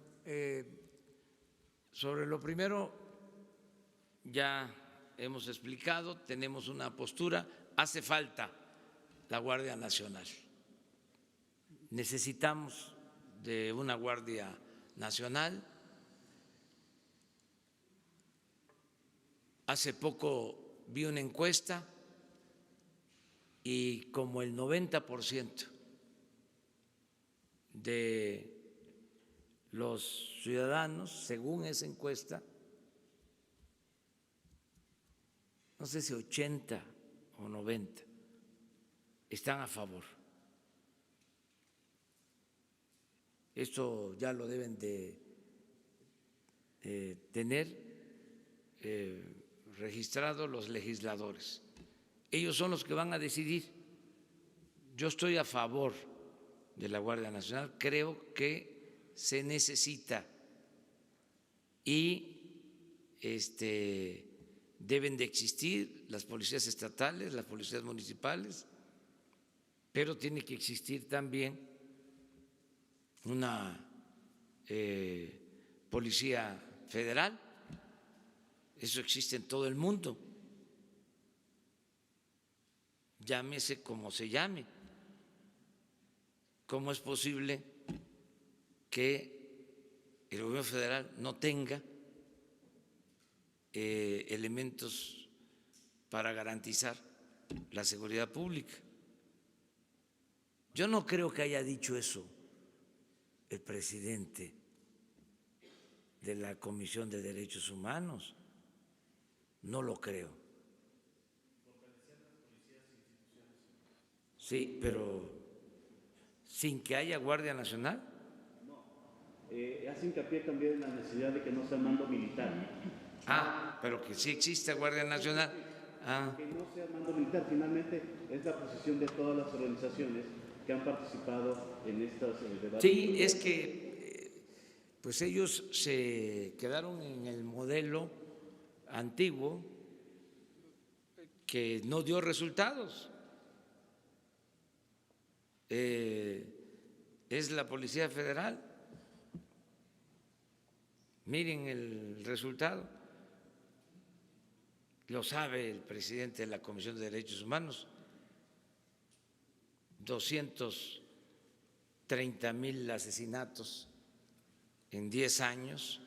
sobre lo primero ya hemos explicado, tenemos una postura, hace falta la Guardia Nacional. Necesitamos de una Guardia Nacional. Hace poco vi una encuesta y como el 90% de los ciudadanos, según esa encuesta, no sé si 80 o 90, están a favor. Esto ya lo deben de tener registrado los legisladores. Ellos son los que van a decidir. Yo estoy a favor de la Guardia Nacional. Creo que se necesita y deben de existir las policías estatales, las policías municipales, pero tiene que existir también una policía federal. Eso existe en todo el mundo, llámese como se llame. ¿Cómo es posible que el gobierno federal no tenga elementos para garantizar la seguridad pública? Yo no creo que haya dicho eso el presidente de la Comisión de Derechos Humanos, no lo creo. Sí, pero sin que haya Guardia Nacional. Hace hincapié también en la necesidad de que no sea mando militar. Pero que sí existe Guardia Nacional. Que no sea mando militar, finalmente es la posición de todas las organizaciones que han participado en estos debates. Sí, es que pues ellos se quedaron en el modelo antiguo que no dio resultados. Es la Policía Federal. Miren el resultado. Lo sabe el presidente de la Comisión de Derechos Humanos. 230,000 asesinatos en 10 años,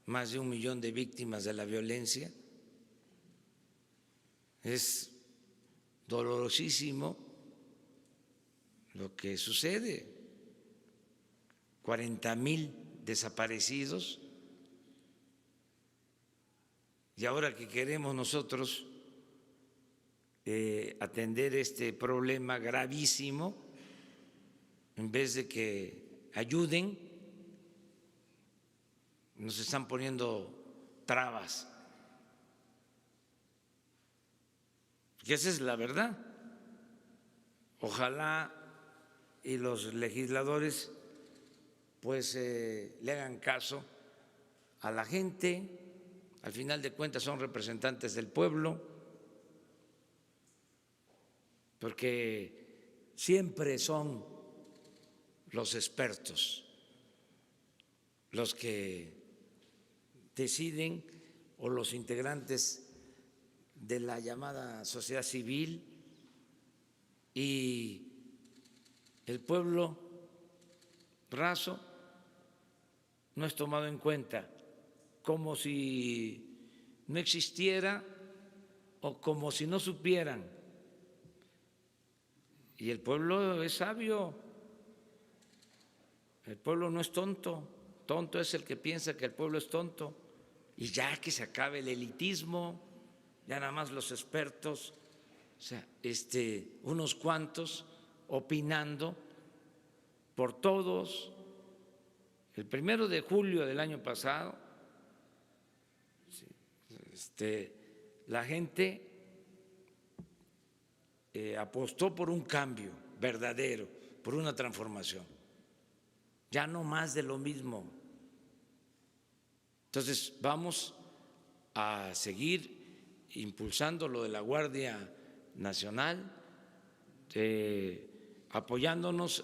más de 1 millón de víctimas de la violencia. Es dolorosísimo lo que sucede. 40,000 desaparecidos. Y ahora que queremos nosotros atender este problema gravísimo, en vez de que ayuden, nos están poniendo trabas. Y esa es la verdad. Ojalá y los legisladores pues le hagan caso a la gente. Al final de cuentas son representantes del pueblo, porque siempre son los expertos los que deciden, o los integrantes de la llamada sociedad civil, y el pueblo raso no es tomado en cuenta, como si no existiera o como si no supieran. Y el pueblo es sabio, el pueblo no es tonto, tonto es el que piensa que el pueblo es tonto. Y ya que se acabe el elitismo, ya nada más los expertos, o sea, unos cuantos opinando por todos. El 1 de julio del año pasado, la gente apostó por un cambio verdadero, por una transformación, ya no más de lo mismo. Entonces vamos a seguir impulsando lo de la Guardia Nacional, apoyándonos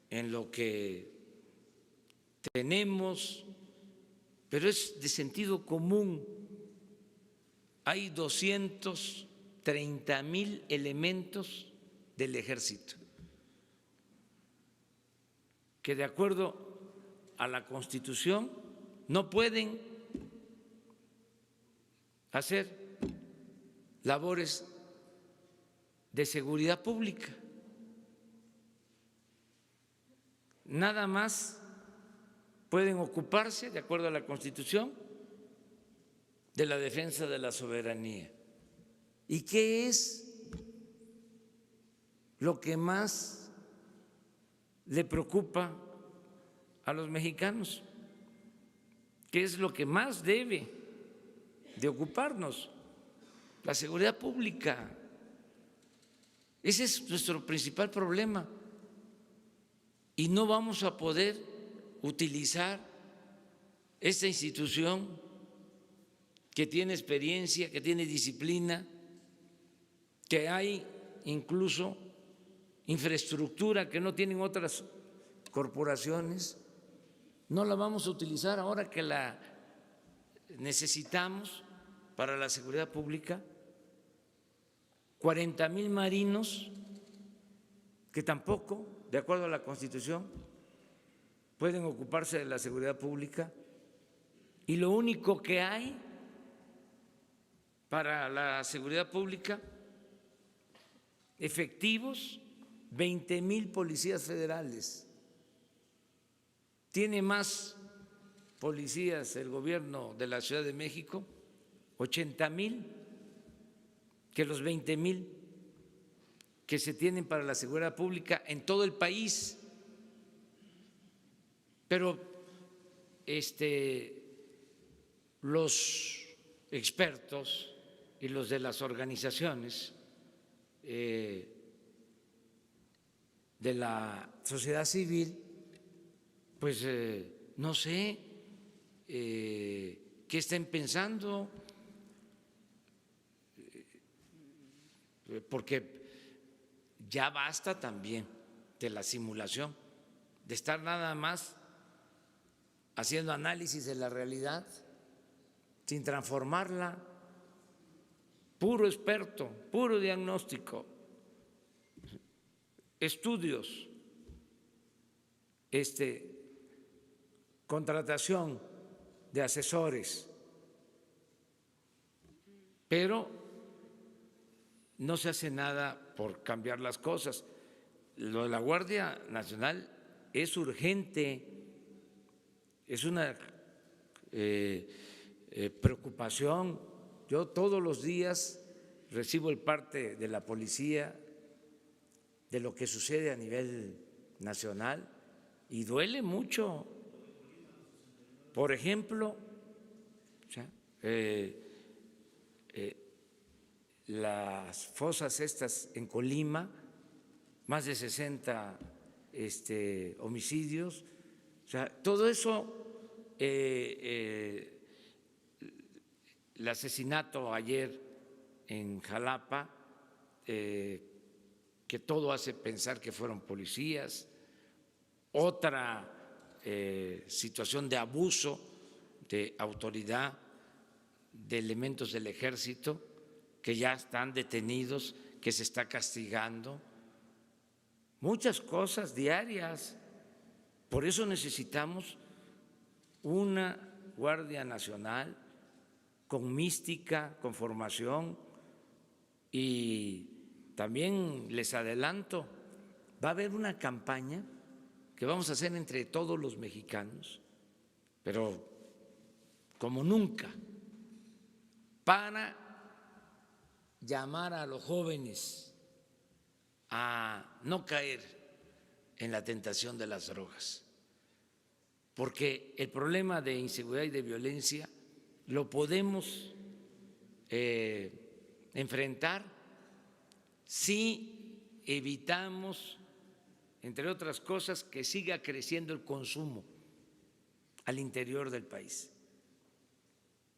en lo que tenemos, pero es de sentido común. Hay 230,000 elementos del Ejército que, de acuerdo a la Constitución, no pueden hacer labores de seguridad pública. Nada más pueden ocuparse, de acuerdo a la Constitución, de la defensa de la soberanía. ¿Y qué es lo que más le preocupa a los mexicanos? ¿Qué es lo que más debe de ocuparnos? La seguridad pública. Ese es nuestro principal problema. y no vamos a poder utilizar esta institución que tiene experiencia, que tiene disciplina, que hay incluso infraestructura que no tienen otras corporaciones, no la vamos a utilizar ahora que la necesitamos para la seguridad pública. 40,000 marinos que tampoco, de acuerdo a la Constitución, pueden ocuparse de la seguridad pública, y lo único que hay para la seguridad pública, efectivos, 20,000 policías federales. Tiene más policías el gobierno de la Ciudad de México, 80,000, que los 20,000 que se tienen para la seguridad pública en todo el país. Pero los expertos y los de las organizaciones de la sociedad civil, pues no sé qué estén pensando, porque ya basta también de la simulación, de estar nada más haciendo análisis de la realidad sin transformarla, puro experto, puro diagnóstico, estudios, contratación de asesores, pero no se hace nada por cambiar las cosas. Lo de la Guardia Nacional es urgente, es una preocupación. Yo todos los días recibo el parte de la policía de lo que sucede a nivel nacional y duele mucho. Por ejemplo, las fosas estas en Colima, más de 60 homicidios, o sea, todo eso, el asesinato ayer en Jalapa, que todo hace pensar que fueron policías, otra situación de abuso de autoridad de elementos del ejército que ya están detenidos, que se está castigando, muchas cosas diarias. Por eso necesitamos una Guardia Nacional con mística, con formación, y también les adelanto, va a haber una campaña que vamos a hacer entre todos los mexicanos, pero como nunca, para llamar a los jóvenes a no caer en la tentación de las drogas, porque el problema de inseguridad y de violencia lo podemos enfrentar si evitamos, entre otras cosas, que siga creciendo el consumo al interior del país.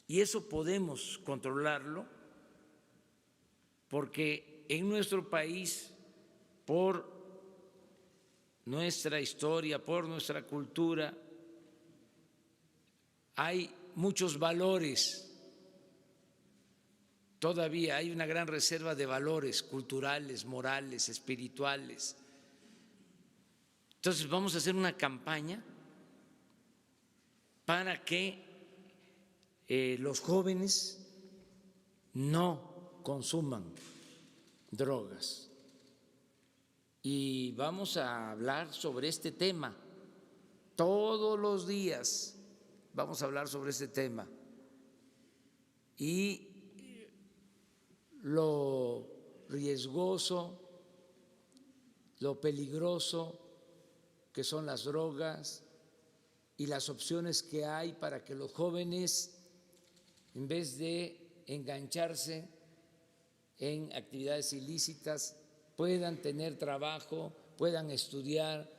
Y eso podemos controlarlo porque en nuestro país, por nuestra historia, por nuestra cultura, hay muchos valores. Todavía hay una gran reserva de valores culturales, morales, espirituales. Entonces vamos a hacer una campaña para que los jóvenes no consuman drogas. Y vamos a hablar sobre este tema todos los días. Vamos a hablar sobre este tema y lo riesgoso, lo peligroso que son las drogas y las opciones que hay para que los jóvenes, en vez de engancharse en actividades ilícitas, puedan tener trabajo, puedan estudiar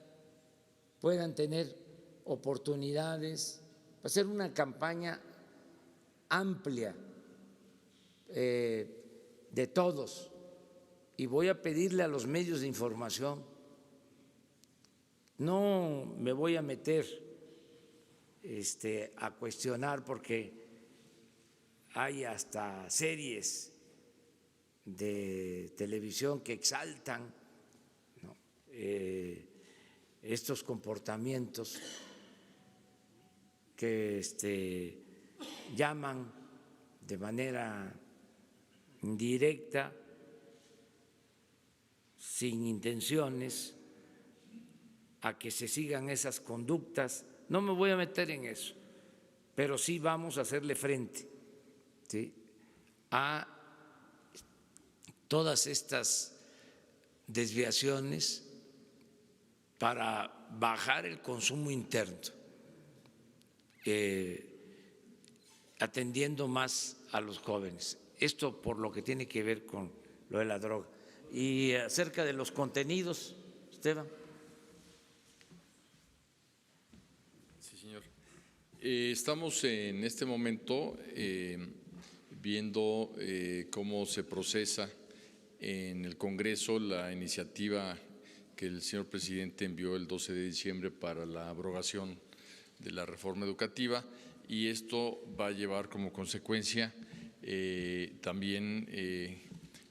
puedan tener oportunidades. Va a ser una campaña amplia de todos, y voy a pedirle a los medios de información, no me voy a meter a cuestionar, porque hay hasta series de televisión que exaltan, ¿no?, estos comportamientos, que llaman de manera indirecta, sin intenciones, a que se sigan esas conductas. No me voy a meter en eso, pero sí vamos a hacerle frente, ¿sí?, a todas estas desviaciones para bajar el consumo interno, atendiendo más a los jóvenes. Esto por lo que tiene que ver con lo de la droga. Y acerca de los contenidos, Esteban. Sí, señor. Estamos en este momento viendo cómo se procesa en el Congreso la iniciativa que el señor presidente envió el 12 de diciembre para la abrogación de la reforma educativa, y esto va a llevar como consecuencia también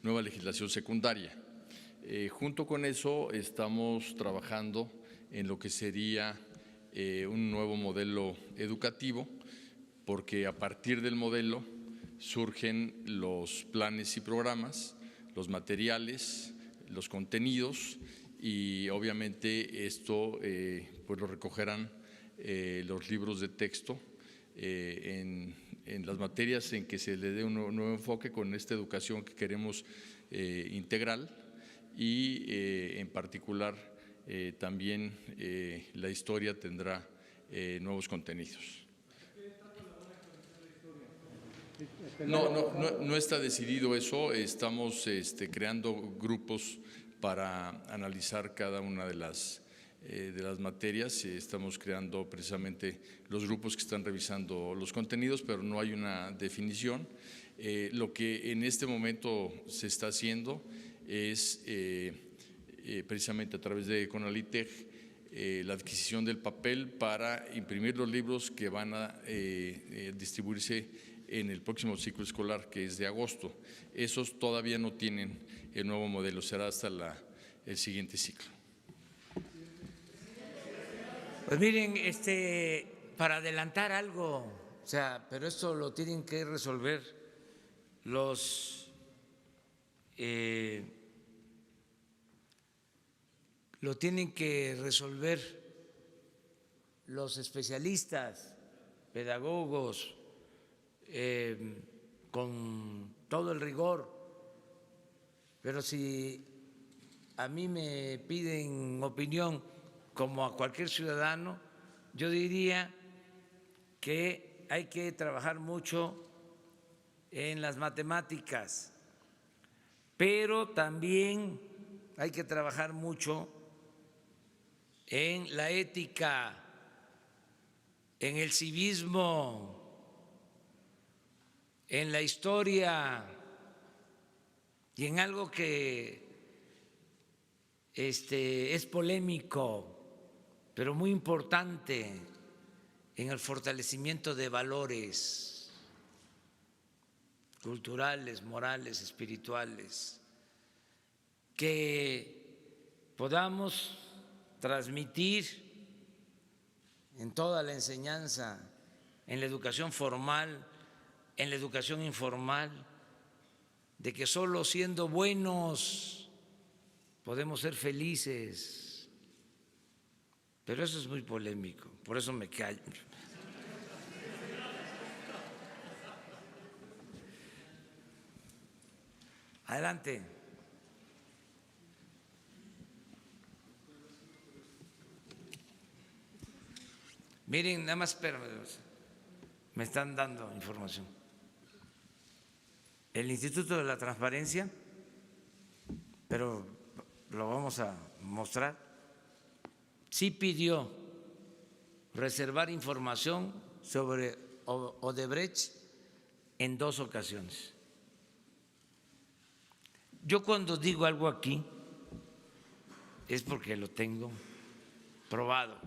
nueva legislación secundaria. Junto con eso estamos trabajando en lo que sería un nuevo modelo educativo, porque a partir del modelo surgen los planes y programas, los materiales, los contenidos, y obviamente esto pues lo recogerán los libros de texto en las materias en que se le dé un nuevo enfoque con esta educación que queremos integral, y en particular también la historia tendrá nuevos contenidos. No está decidido eso. Estamos creando grupos para analizar cada una de las materias. Estamos creando precisamente los grupos que están revisando los contenidos, pero no hay una definición. Lo que en este momento se está haciendo es precisamente a través de CONALITEG la adquisición del papel para imprimir los libros que van a distribuirse en el próximo ciclo escolar, que es de agosto. Esos todavía no tienen el nuevo modelo, será hasta el siguiente ciclo. Pues miren, para adelantar algo, o sea, pero esto lo tienen que resolver los especialistas, pedagogos, con todo el rigor. Pero si a mí me piden opinión como a cualquier ciudadano, yo diría que hay que trabajar mucho en las matemáticas, pero también hay que trabajar mucho en la ética, en el civismo, en la historia y en algo que es polémico, pero muy importante, en el fortalecimiento de valores culturales, morales, espirituales, que podamos transmitir en toda la enseñanza, en la educación formal, en la educación informal, de que solo siendo buenos podemos ser felices. Pero eso es muy polémico, por eso me callo. Adelante. Miren, nada más espérame, me están dando información. El Instituto de la Transparencia, pero lo vamos a mostrar, sí pidió reservar información sobre Odebrecht en 2 ocasiones. Yo cuando digo algo aquí es porque lo tengo probado.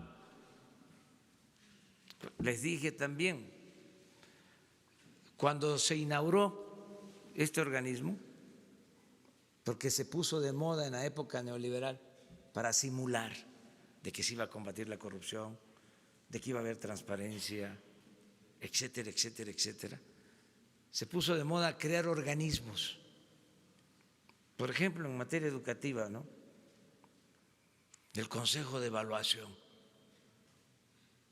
Les dije también, cuando se inauguró este organismo, porque se puso de moda en la época neoliberal para simular de que se iba a combatir la corrupción, de que iba a haber transparencia, etcétera, etcétera, etcétera, se puso de moda crear organismos. Por ejemplo, en materia educativa, ¿no? El Consejo de Evaluación.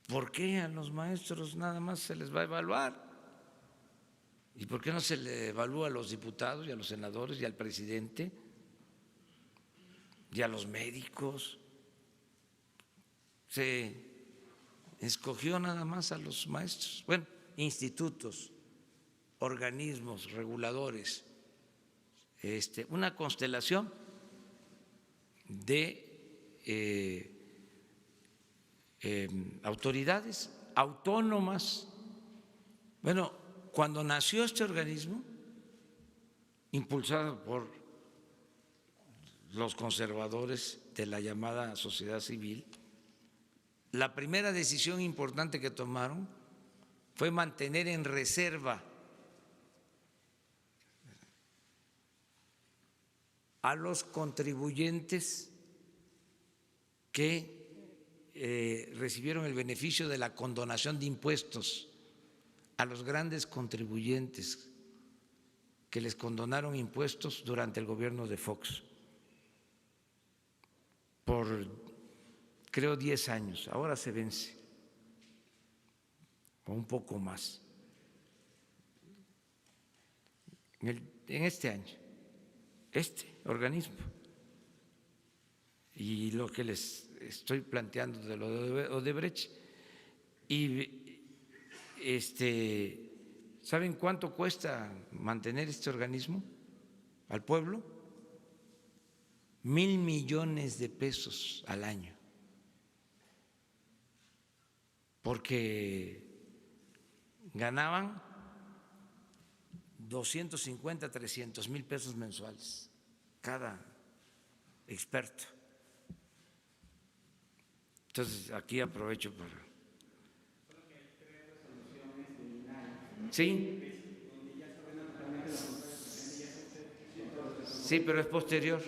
¿Por qué a los maestros nada más se les va a evaluar? ¿Y por qué no se le evalúa a los diputados y a los senadores y al presidente y a los médicos? Se escogió nada más a los maestros. Bueno, institutos, organismos reguladores, una constelación de autoridades autónomas. Bueno, cuando nació este organismo, impulsado por los conservadores de la llamada sociedad civil, la primera decisión importante que tomaron fue mantener en reserva a los contribuyentes que recibieron el beneficio de la condonación de impuestos, a los grandes contribuyentes que les condonaron impuestos durante el gobierno de Fox por, creo, 10 años, ahora se vence, o un poco más, en este año, este organismo. Y lo que les estoy planteando de lo de Odebrecht. Y ¿saben cuánto cuesta mantener este organismo al pueblo? 1,000 millones de pesos al año. Porque ganaban 250, 300 mil pesos mensuales cada experto. Entonces, aquí aprovecho para… Sí. Sí, pero es posterior.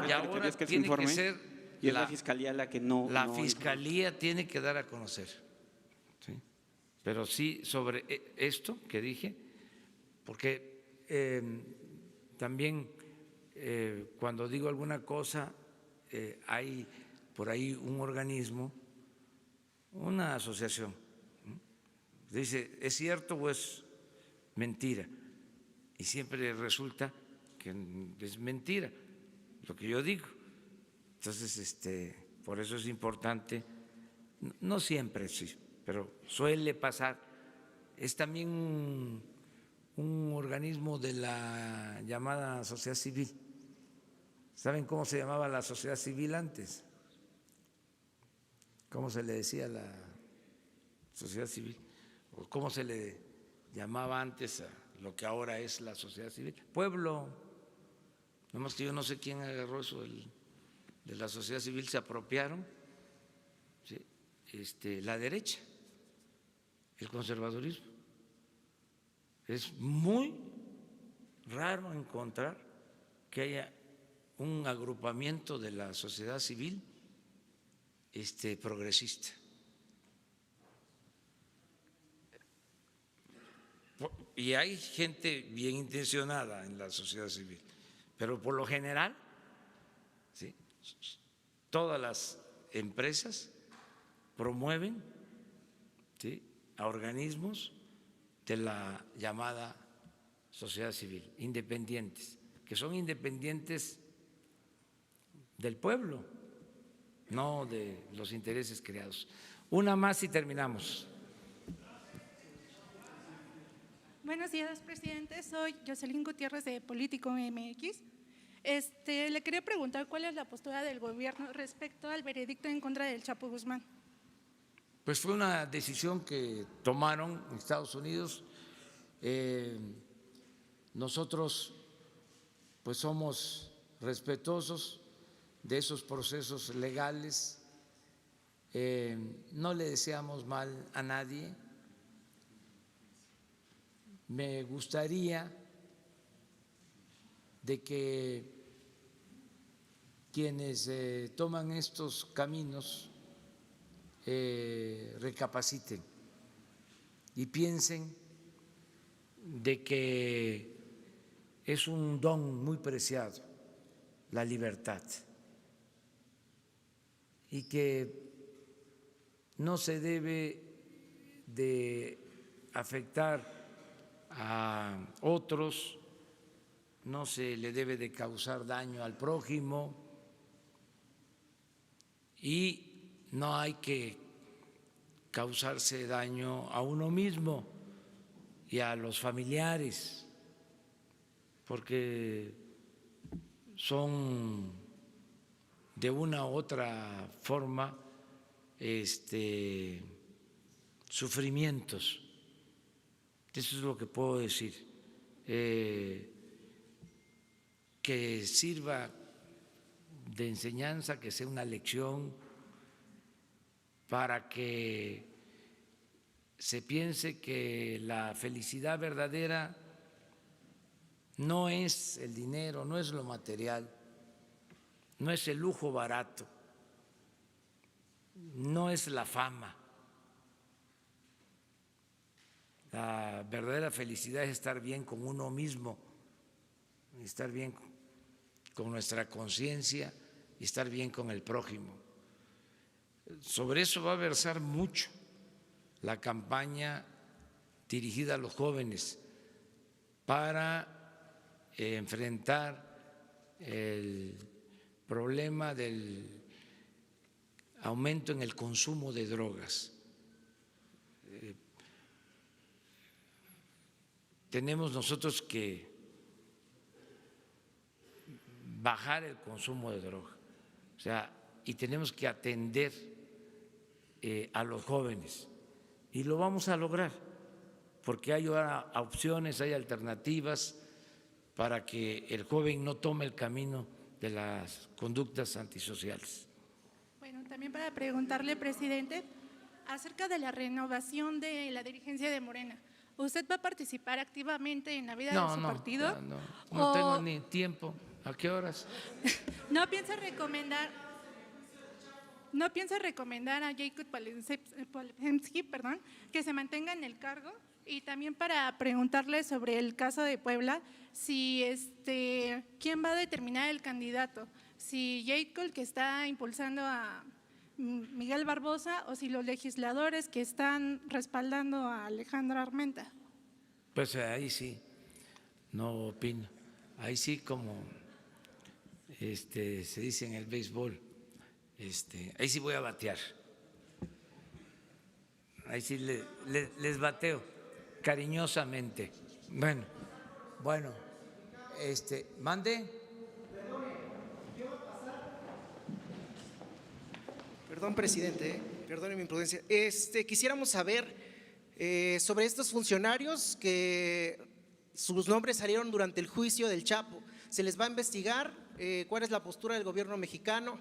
Ya ahora tiene que ser… Y es la Fiscalía la que no… La Fiscalía tiene que dar a conocer. ¿Sí? Pero sí sobre esto que dije, porque también cuando digo alguna cosa… hay por ahí un organismo, una asociación, dice, ¿es cierto o es mentira? Y siempre resulta que es mentira lo que yo digo. Entonces, por eso es importante, no siempre sí, pero suele pasar. Es también un organismo de la llamada sociedad civil. ¿Saben cómo se llamaba la sociedad civil antes? ¿Cómo se le decía a la sociedad civil? ¿O cómo se le llamaba antes a lo que ahora es la sociedad civil? Pueblo. Nomás que yo no sé quién agarró eso de la sociedad civil, se apropiaron, ¿sí? La derecha, el conservadurismo. Es muy raro encontrar que haya un agrupamiento de la sociedad civil progresista. Y hay gente bien intencionada en la sociedad civil, pero por lo general, ¿sí?, todas las empresas promueven, ¿sí?, a organismos de la llamada sociedad civil, independientes, que son independientes del pueblo, no de los intereses creados. Una más y terminamos. Buenos días, presidente. Soy Jocelyn Gutiérrez de Político MX. Le quería preguntar cuál es la postura del gobierno respecto al veredicto en contra del Chapo Guzmán. Pues fue una decisión que tomaron en Estados Unidos. Nosotros pues somos respetuosos de esos procesos legales, no le deseamos mal a nadie. Me gustaría de que quienes toman estos caminos recapaciten y piensen de que es un don muy preciado la libertad y que no se debe de afectar a otros, no se le debe de causar daño al prójimo y no hay que causarse daño a uno mismo y a los familiares, porque son de una u otra forma sufrimientos. Eso es lo que puedo decir. Que sirva de enseñanza, que sea una lección para que se piense que la felicidad verdadera no es el dinero, no es lo material, no es el lujo barato, no es la fama. La verdadera felicidad es estar bien con uno mismo, estar bien con nuestra conciencia y estar bien con el prójimo. Sobre eso va a versar mucho la campaña dirigida a los jóvenes para enfrentar el problema del aumento en el consumo de drogas. Tenemos nosotros que bajar el consumo de droga, y tenemos que atender a los jóvenes y lo vamos a lograr porque hay ahora opciones, hay alternativas para que el joven no tome el camino de las conductas antisociales. Bueno, también para preguntarle, presidente, acerca de la renovación de la dirigencia de Morena. ¿Usted va a participar activamente en la vida de su partido? No tengo ni tiempo. ¿A qué horas? ¿No piensa recomendar a Jacob Polemski, que se mantenga en el cargo? Y también para preguntarle sobre el caso de Puebla, si quién va a determinar el candidato, si Jacob, que está impulsando a Miguel Barbosa, o si los legisladores que están respaldando a Alejandro Armenta. Pues ahí sí, no opino. Ahí sí, como se dice en el béisbol, ahí sí voy a batear. Ahí sí les bateo cariñosamente. Bueno, mande. Perdón, presidente, perdone mi imprudencia. Quisiéramos saber sobre estos funcionarios que sus nombres salieron durante el juicio del Chapo. ¿Se les va a investigar? ¿Cuál es la postura del gobierno mexicano?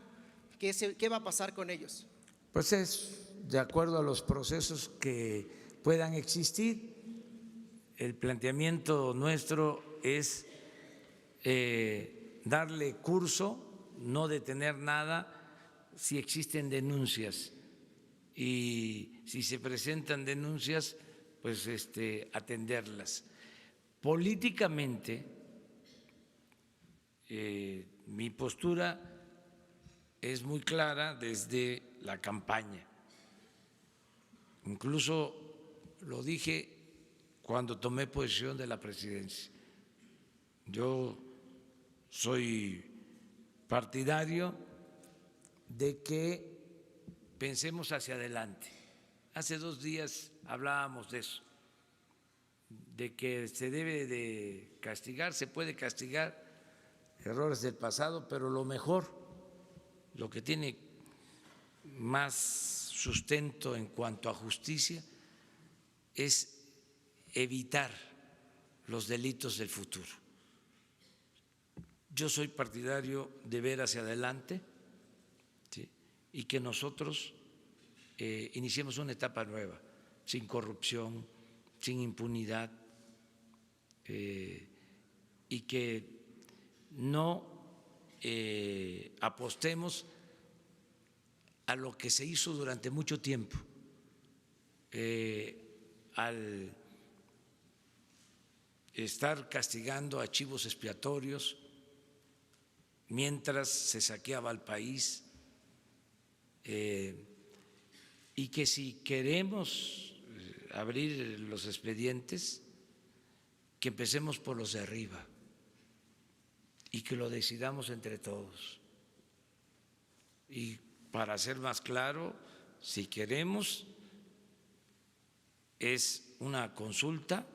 ¿Qué va a pasar con ellos? Pues es de acuerdo a los procesos que puedan existir. El planteamiento nuestro es darle curso, no detener nada si existen denuncias, y si se presentan denuncias, pues atenderlas. Políticamente, mi postura es muy clara desde la campaña. Incluso lo dije cuando tomé posesión de la presidencia. Yo soy partidario de que pensemos hacia adelante. Hace 2 días hablábamos de eso, de que se debe de castigar, se puede castigar errores del pasado, pero lo mejor, lo que tiene más sustento en cuanto a justicia es evitar los delitos del futuro. Yo soy partidario de ver hacia adelante, ¿sí?, y que nosotros iniciemos una etapa nueva, sin corrupción, sin impunidad, y que no apostemos a lo que se hizo durante mucho tiempo, al estar castigando a chivos expiatorios mientras se saqueaba al país, y que si queremos abrir los expedientes, que empecemos por los de arriba y que lo decidamos entre todos. Y para ser más claro, si queremos, es una consulta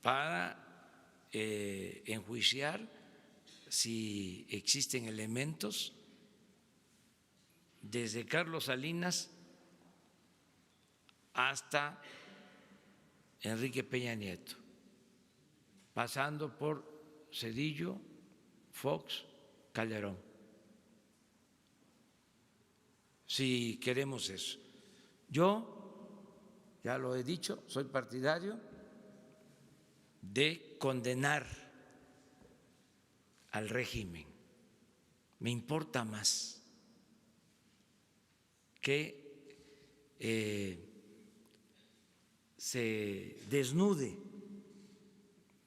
para enjuiciar si existen elementos desde Carlos Salinas hasta Enrique Peña Nieto, pasando por Zedillo, Fox, Calderón. Si queremos eso. Yo, ya lo he dicho, soy partidario de condenar al régimen. Me importa más que se desnude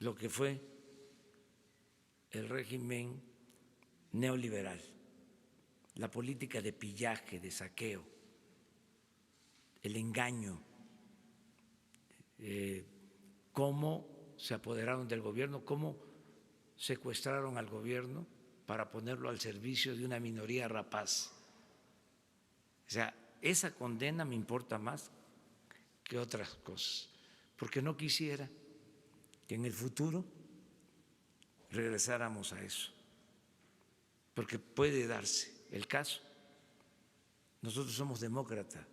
lo que fue el régimen neoliberal, la política de pillaje, de saqueo, el engaño, cómo se apoderaron del gobierno, cómo secuestraron al gobierno para ponerlo al servicio de una minoría rapaz. O sea, esa condena me importa más que otras cosas, porque no quisiera que en el futuro regresáramos a eso, porque puede darse el caso. Nosotros somos demócratas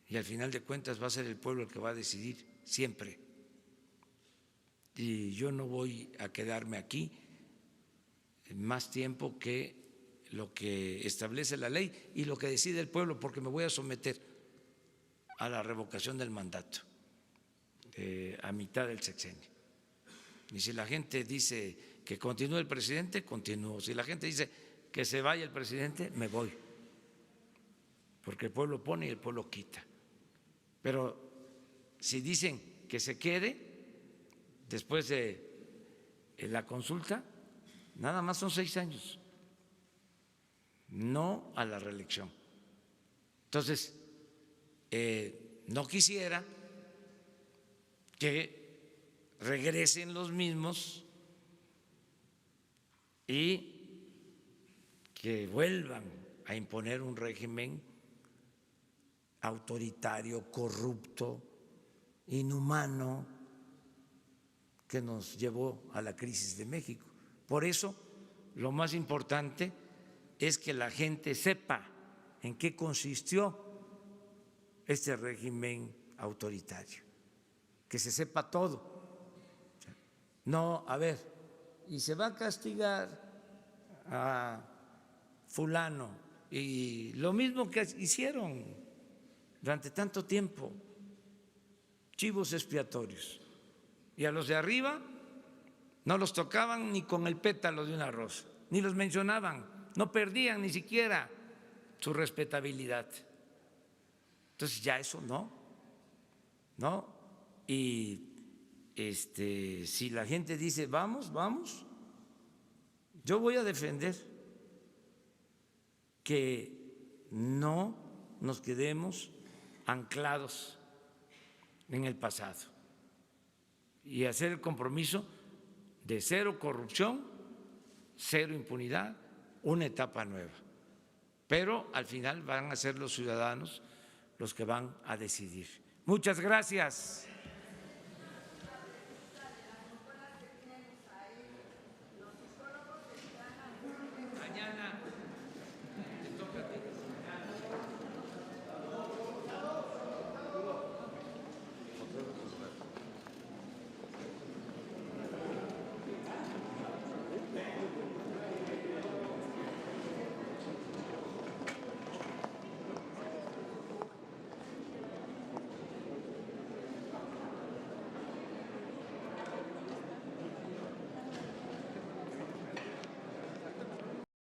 y al final de cuentas va a ser el pueblo el que va a decidir siempre. Y yo no voy a quedarme aquí más tiempo que lo que establece la ley y lo que decide el pueblo, porque me voy a someter a la revocación del mandato a mitad del sexenio. Y si la gente dice que continúe el presidente, continúo. Si la gente dice que se vaya el presidente, me voy, porque el pueblo pone y el pueblo quita. Pero si dicen que se quede después de la consulta, nada más son 6 años, no a la reelección. Entonces, no quisiera que regresen los mismos y que vuelvan a imponer un régimen autoritario, corrupto, inhumano, que nos llevó a la crisis de México. Por eso, lo más importante es que la gente sepa en qué consistió este régimen autoritario, que se sepa todo. No, a ver, y se va a castigar a fulano, y lo mismo que hicieron durante tanto tiempo, chivos expiatorios. Y a los de arriba no los tocaban ni con el pétalo de una rosa, ni los mencionaban, no perdían ni siquiera su respetabilidad. Entonces ya eso no. Y si la gente dice vamos, yo voy a defender que no nos quedemos anclados en el pasado y hacer el compromiso de cero corrupción, cero impunidad, una etapa nueva. Pero al final van a ser los ciudadanos los que van a decidir. Muchas gracias. mañana